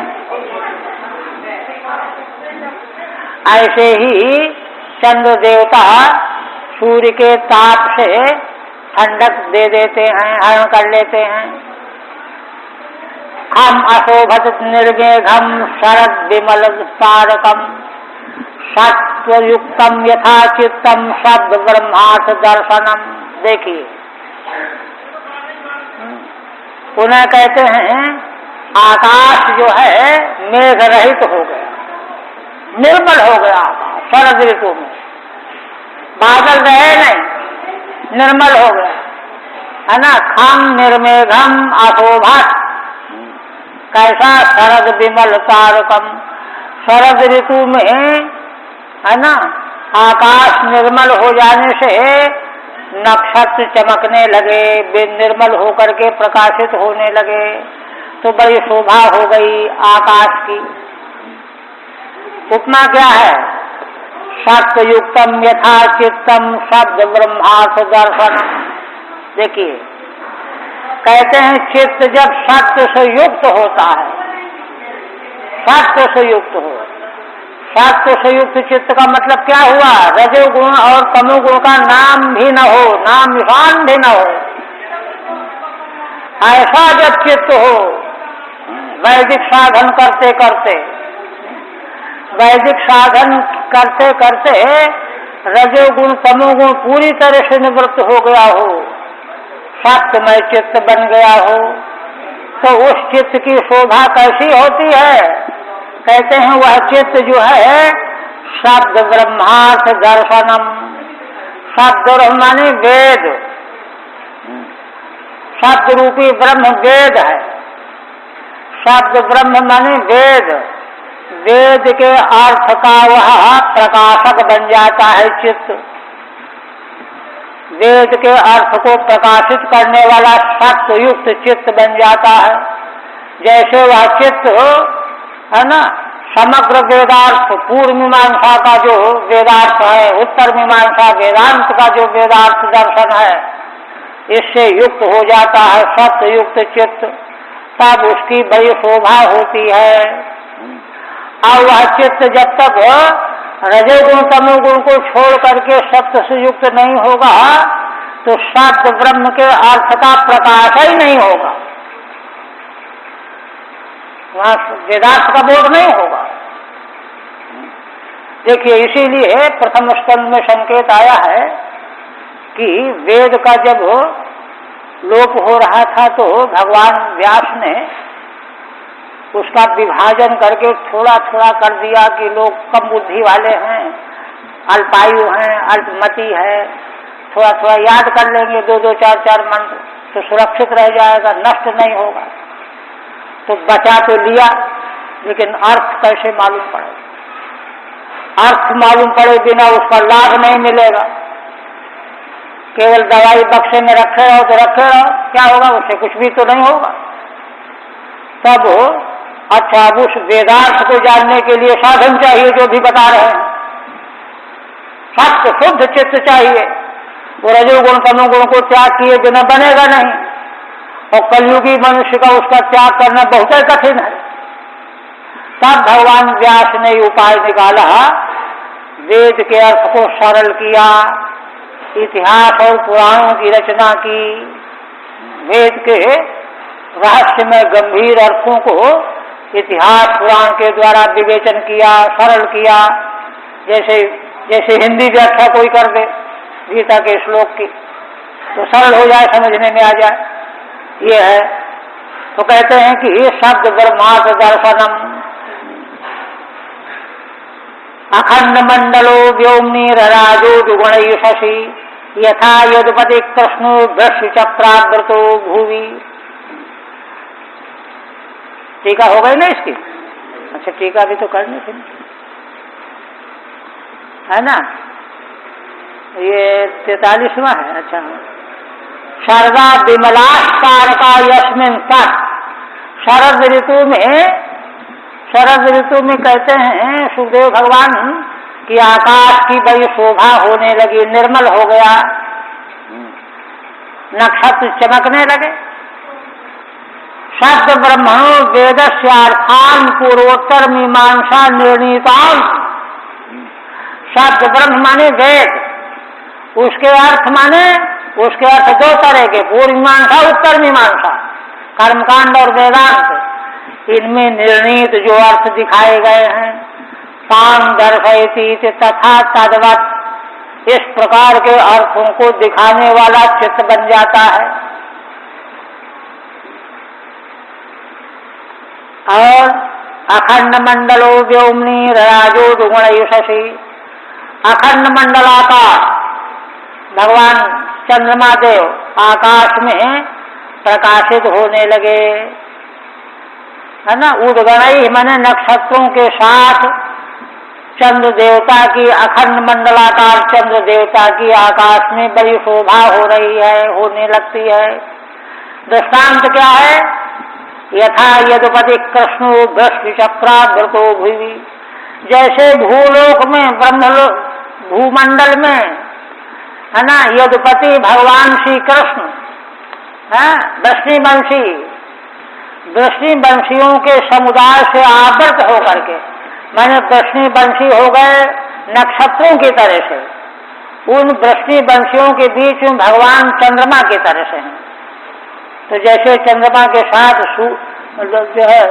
ऐसे ही चंद्र देवता सूर्य के ताप से ठंडक दे देते हैं, हरण कर लेते हैं। हम अशोभत निर्मेघम शरद विमल तारकम सत्वयुक्तम यथा चित्तम शब्द ब्रह्मार्थ दर्शनम। देखिए उन्हें कहते हैं आकाश जो है मेघ रहित हो गया, निर्मल हो गया आकाश शरद ऋतु में, बादल रहे नहीं, निर्मल हो गया, है ना। खम निर्मेघम अशोभत, कैसा? शरद विमल तारकम, शरद ऋतु में, है ना, आकाश निर्मल हो जाने से नक्षत्र चमकने लगे, निर्मल होकर के प्रकाशित होने लगे, तो बड़ी शोभा हो गई आकाश की। उपमा क्या है? सत्युक्तम यथा चित्तम शब्द ब्रह्मार्थ दर्शनम। देखिए कहते हैं चित्त जब सत्य से युक्त होता है, सत्य से युक्त हो, सत्य से युक्त चित्त का मतलब क्या हुआ? रजोगुण और तमोगुण का नाम भी न हो, नाम निशान भी न हो, ऐसा जब चित्त हो, वैदिक साधन करते करते, वैदिक साधन करते करते रजोगुण तमोगुण पूरी तरह से निवृत्त हो गया हो, सत्यमय चित्त बन गया हो, तो उस चित्त की शोभा कैसी होती है? कहते हैं वह चित्त जो है शब्द ब्रह्मार्थ दर्शनम। शब्द माने वेद, शब्द रूपी ब्रह्म वेद है, शब्द ब्रह्म माने वेद, वेद के अर्थ का वह प्रकाशक बन जाता है चित्त, वेद के अर्थ को प्रकाशित करने वाला सत्युक्त चित्त बन जाता है। जैसे वह चित्त है ना समग्र वेदार्थ, पूर्व मीमांसा का जो वेदार्थ है, उत्तर मीमांसा वेदांत का जो वेदार्थ दर्शन है, इससे युक्त हो जाता है सत्युक्त चित्त, तब उसकी बड़ी शोभा होती है। और वह चित्त जब तक रजोगुण तमोगुण को छोड़ करके सत्य से युक्त नहीं होगा तो सत्य ब्रह्म के अर्थ का प्रकाश ही नहीं होगा, वहां वेदार्थ का बोध नहीं होगा। देखिए इसीलिए प्रथम स्कंद में संकेत आया है कि वेद का जब लोप हो रहा था तो भगवान व्यास ने उसका विभाजन करके थोड़ा थोड़ा कर दिया कि लोग कम बुद्धि वाले हैं, अल्पायु हैं, अल्पमति है, थोड़ा थोड़ा याद कर लेंगे, 2-2, 4-4 मंत्र तो सुरक्षित रह जाएगा, नष्ट नहीं होगा। तो बचा तो लिया, लेकिन अर्थ कैसे मालूम पड़े? अर्थ मालूम पड़े बिना उसका लाभ नहीं मिलेगा। केवल दवाई बक्से में रखे रहो तो रखे रहो, क्या होगा? उससे कुछ भी तो नहीं होगा। तब अच्छा अब उस वेदार्थ को जानने के लिए साधन चाहिए, जो भी बता रहे हैं, सत्य शुद्ध चित्त चाहिए। वो रजोगुण तमोगुण को त्याग किए बिना बनेगा नहीं, और कलयुगी मनुष्य का उसका त्याग करना बहुत ही कठिन है। तब भगवान व्यास ने उपाय निकाला, वेद के अर्थ को सरल किया, इतिहास और पुराणों की रचना की, वेद के रहस्य में गंभीर अर्थों को इतिहास पुराण के द्वारा विवेचन किया, सरल किया, जैसे जैसे हिंदी व्याख्या कोई कर दे गीता के श्लोक की तो सरल हो जाए, समझने में आ जाए, ये है। तो कहते हैं कि शब्द ब्रह्मार्थ दर्शनम अखंड मंडलो व्योमनी राजो दुगुण शशि यथा यदुपति कृष्णो वृक्ष चक्रावृतो भूवि। टीका हो गई ना इसकी? अच्छा, टीका भी तो करनी थी, है ना? ये 43वां है। अच्छा, शरदा विमलास्तारका यस्मिन् तत्, शरद ऋतु में कहते हैं सुखदेव भगवान कि आकाश की बड़ी शोभा होने लगी, निर्मल हो गया, नक्षत्र चमकने लगे। शब्द ब्रह्मणो वेदस्यार्थान पूर्वोत्तर मीमांसा निर्णीतान। शब्द ब्रह्म माने वेद, उसके अर्थ माने, उसके अर्थ दो तरह के, पूर्व मीमांसा उत्तर मीमांसा, कर्मकांड और वेदांत। इनमें निर्णीत जो अर्थ दिखाए गए हैं, तान दर्शयति तथा तद्वत्, इस प्रकार के अर्थों को दिखाने वाला चित्त बन जाता है। और अखंड मंडलो व्योमनी राजो दुगुण शशि, अखंड मंडलाकार भगवान चंद्रमा देव आकाश में प्रकाशित होने लगे, है ना? उदगणई माने नक्षत्रों के साथ चंद्र देवता की, अखंड मंडलाकार चंद्र देवता की आकाश में बड़ी शोभा हो रही है, होने लगती है। दृष्टांत क्या है? यथा यदुपति कृष्णो वृक्ष चक्रावृतो भुवि, जैसे भूलोक में, ब्रह्मलोक भूमंडल में, है ना, यदुपति भगवान श्री कृष्ण है, वृष्णिवंशियों के समुदाय से आवृत होकर के, माने वृष्णिवंशी हो गए नक्षत्रों की तरह से, उन वृष्णिवंशियों के बीच में भगवान चंद्रमा की तरह से हैं। तो जैसे चंद्रमा के साथ जो है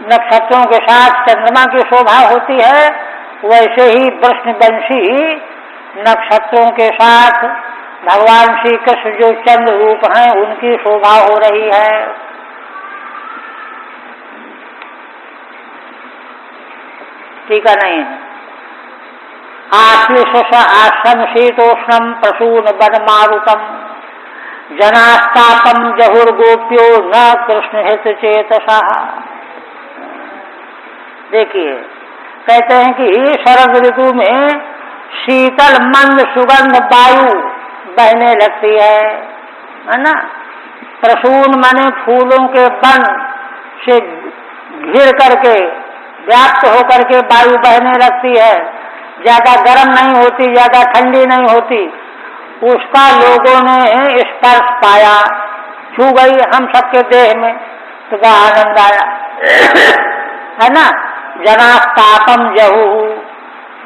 नक्षत्रों के साथ चंद्रमा की शोभा होती है, वैसे ही वृष्णिवंशी नक्षत्रों के साथ भगवान श्री कृष्ण जो चंद्र रूप हैं उनकी शोभा हो रही है। टीका नहीं है। आश्लिष आश्रम शीतोष्णम प्रसून वन मारुतम जनास्तापम जहुर्गोप्यो न कृष्ण हित चेतसा। देखिए, कहते हैं कि शरद ऋतु में शीतल मंद सुगंध वायु बहने लगती है ना? प्रसून माने फूलों के वन से घिर करके, व्याप्त होकर के वायु बहने लगती है। ज्यादा गर्म नहीं होती, ज्यादा ठंडी नहीं होती, उसका लोगों ने स्पर्श पाया, छू गई हम सबके देह में, तो बड़ा आनंद आया, है ना? जनास्तापम जहू,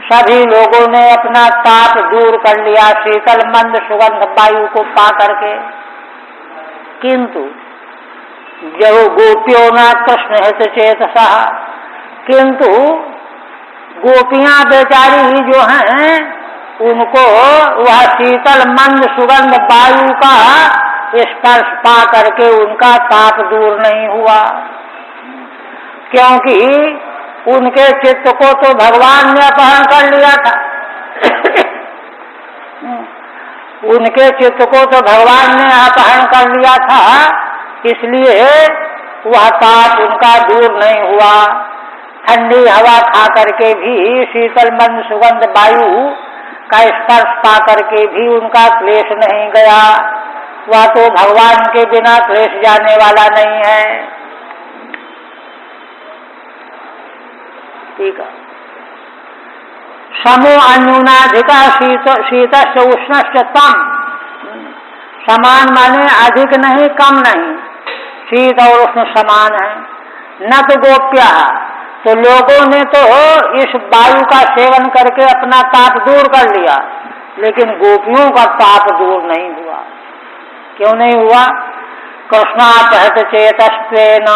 सभी लोगों ने अपना ताप दूर कर लिया शीतल मंद सुगंध वायु को पा करके। किंतु जहु गोपियों न कृष्ण हित चेतसा, किंतु गोपियां बेचारी जो हैं उनको वह शीतल मंद सुगंध वायु का स्पर्श पा करके उनका ताप दूर नहीं हुआ, क्योंकि उनके चित्त को तो भगवान ने अपहरण कर लिया था। उनके चित्त को तो भगवान ने अपहरण कर लिया था, इसलिए वह ताप उनका दूर नहीं हुआ। ठंडी हवा खा करके भी, शीतल मंद सुगंध वायु का स्पर्श पा करके भी उनका क्लेश नहीं गया। वह तो भगवान के बिना क्लेश जाने वाला नहीं है। ठीक है। समो अन्यूनाधिका शीत से उष्ण तम, समान माने अधिक नहीं कम नहीं, शीत और उष्ण समान है। न तो गोप्या, तो लोगों ने तो इस वायु का सेवन करके अपना ताप दूर कर लिया, लेकिन गोपियों का ताप दूर नहीं हुआ। क्यों नहीं हुआ? कृष्णापहत चेतस्त्वेन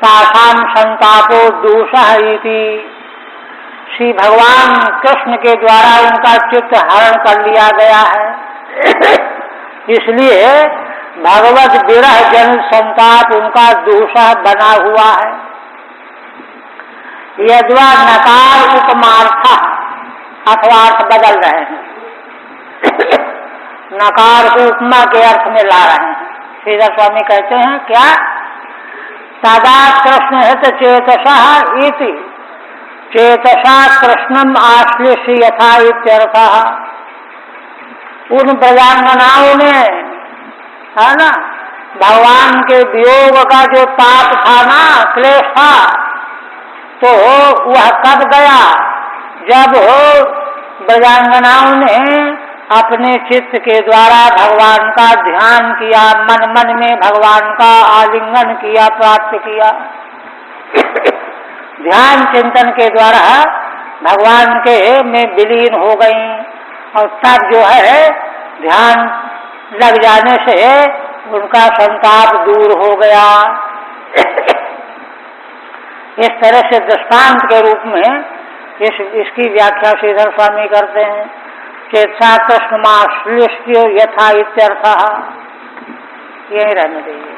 तासाम संतापो दूषः इति। श्री भगवान कृष्ण के द्वारा उनका चित्त हरण कर लिया गया है, इसलिए भगवत विरह जन संताप उनका दूषः बना हुआ है। यद्वा नकार उपमार्थ अथवा अर्थ बदल रहे हैं, नकार को उपमा के अर्थ में ला रहे हैं। श्रीधर स्वामी कहते हैं क्या? तदा कृष्ण हित चेतसः इति चेतसा कृष्णम आश्लिष्य यथा इत्यर्थः। उन प्रजांगनाओं ने, है ना, भगवान के वियोग का जो ताप था ना, क्लेश था, तो वह कब गया? जब ब्रजांगनाओं ने अपने चित्त के द्वारा भगवान का ध्यान किया, मन मन में भगवान का आलिंगन किया, प्राप्त किया। ध्यान चिंतन के द्वारा भगवान के में विलीन हो गई, और तब जो है ध्यान लग जाने से उनका संताप दूर हो गया। इस तरह से दृष्टांत के रूप में इसकी व्याख्या श्रीधर स्वामी करते हैं। चेतसा कृष्णमाश्लिष्य यथा इत्यर्थः। यही रहने देंगे।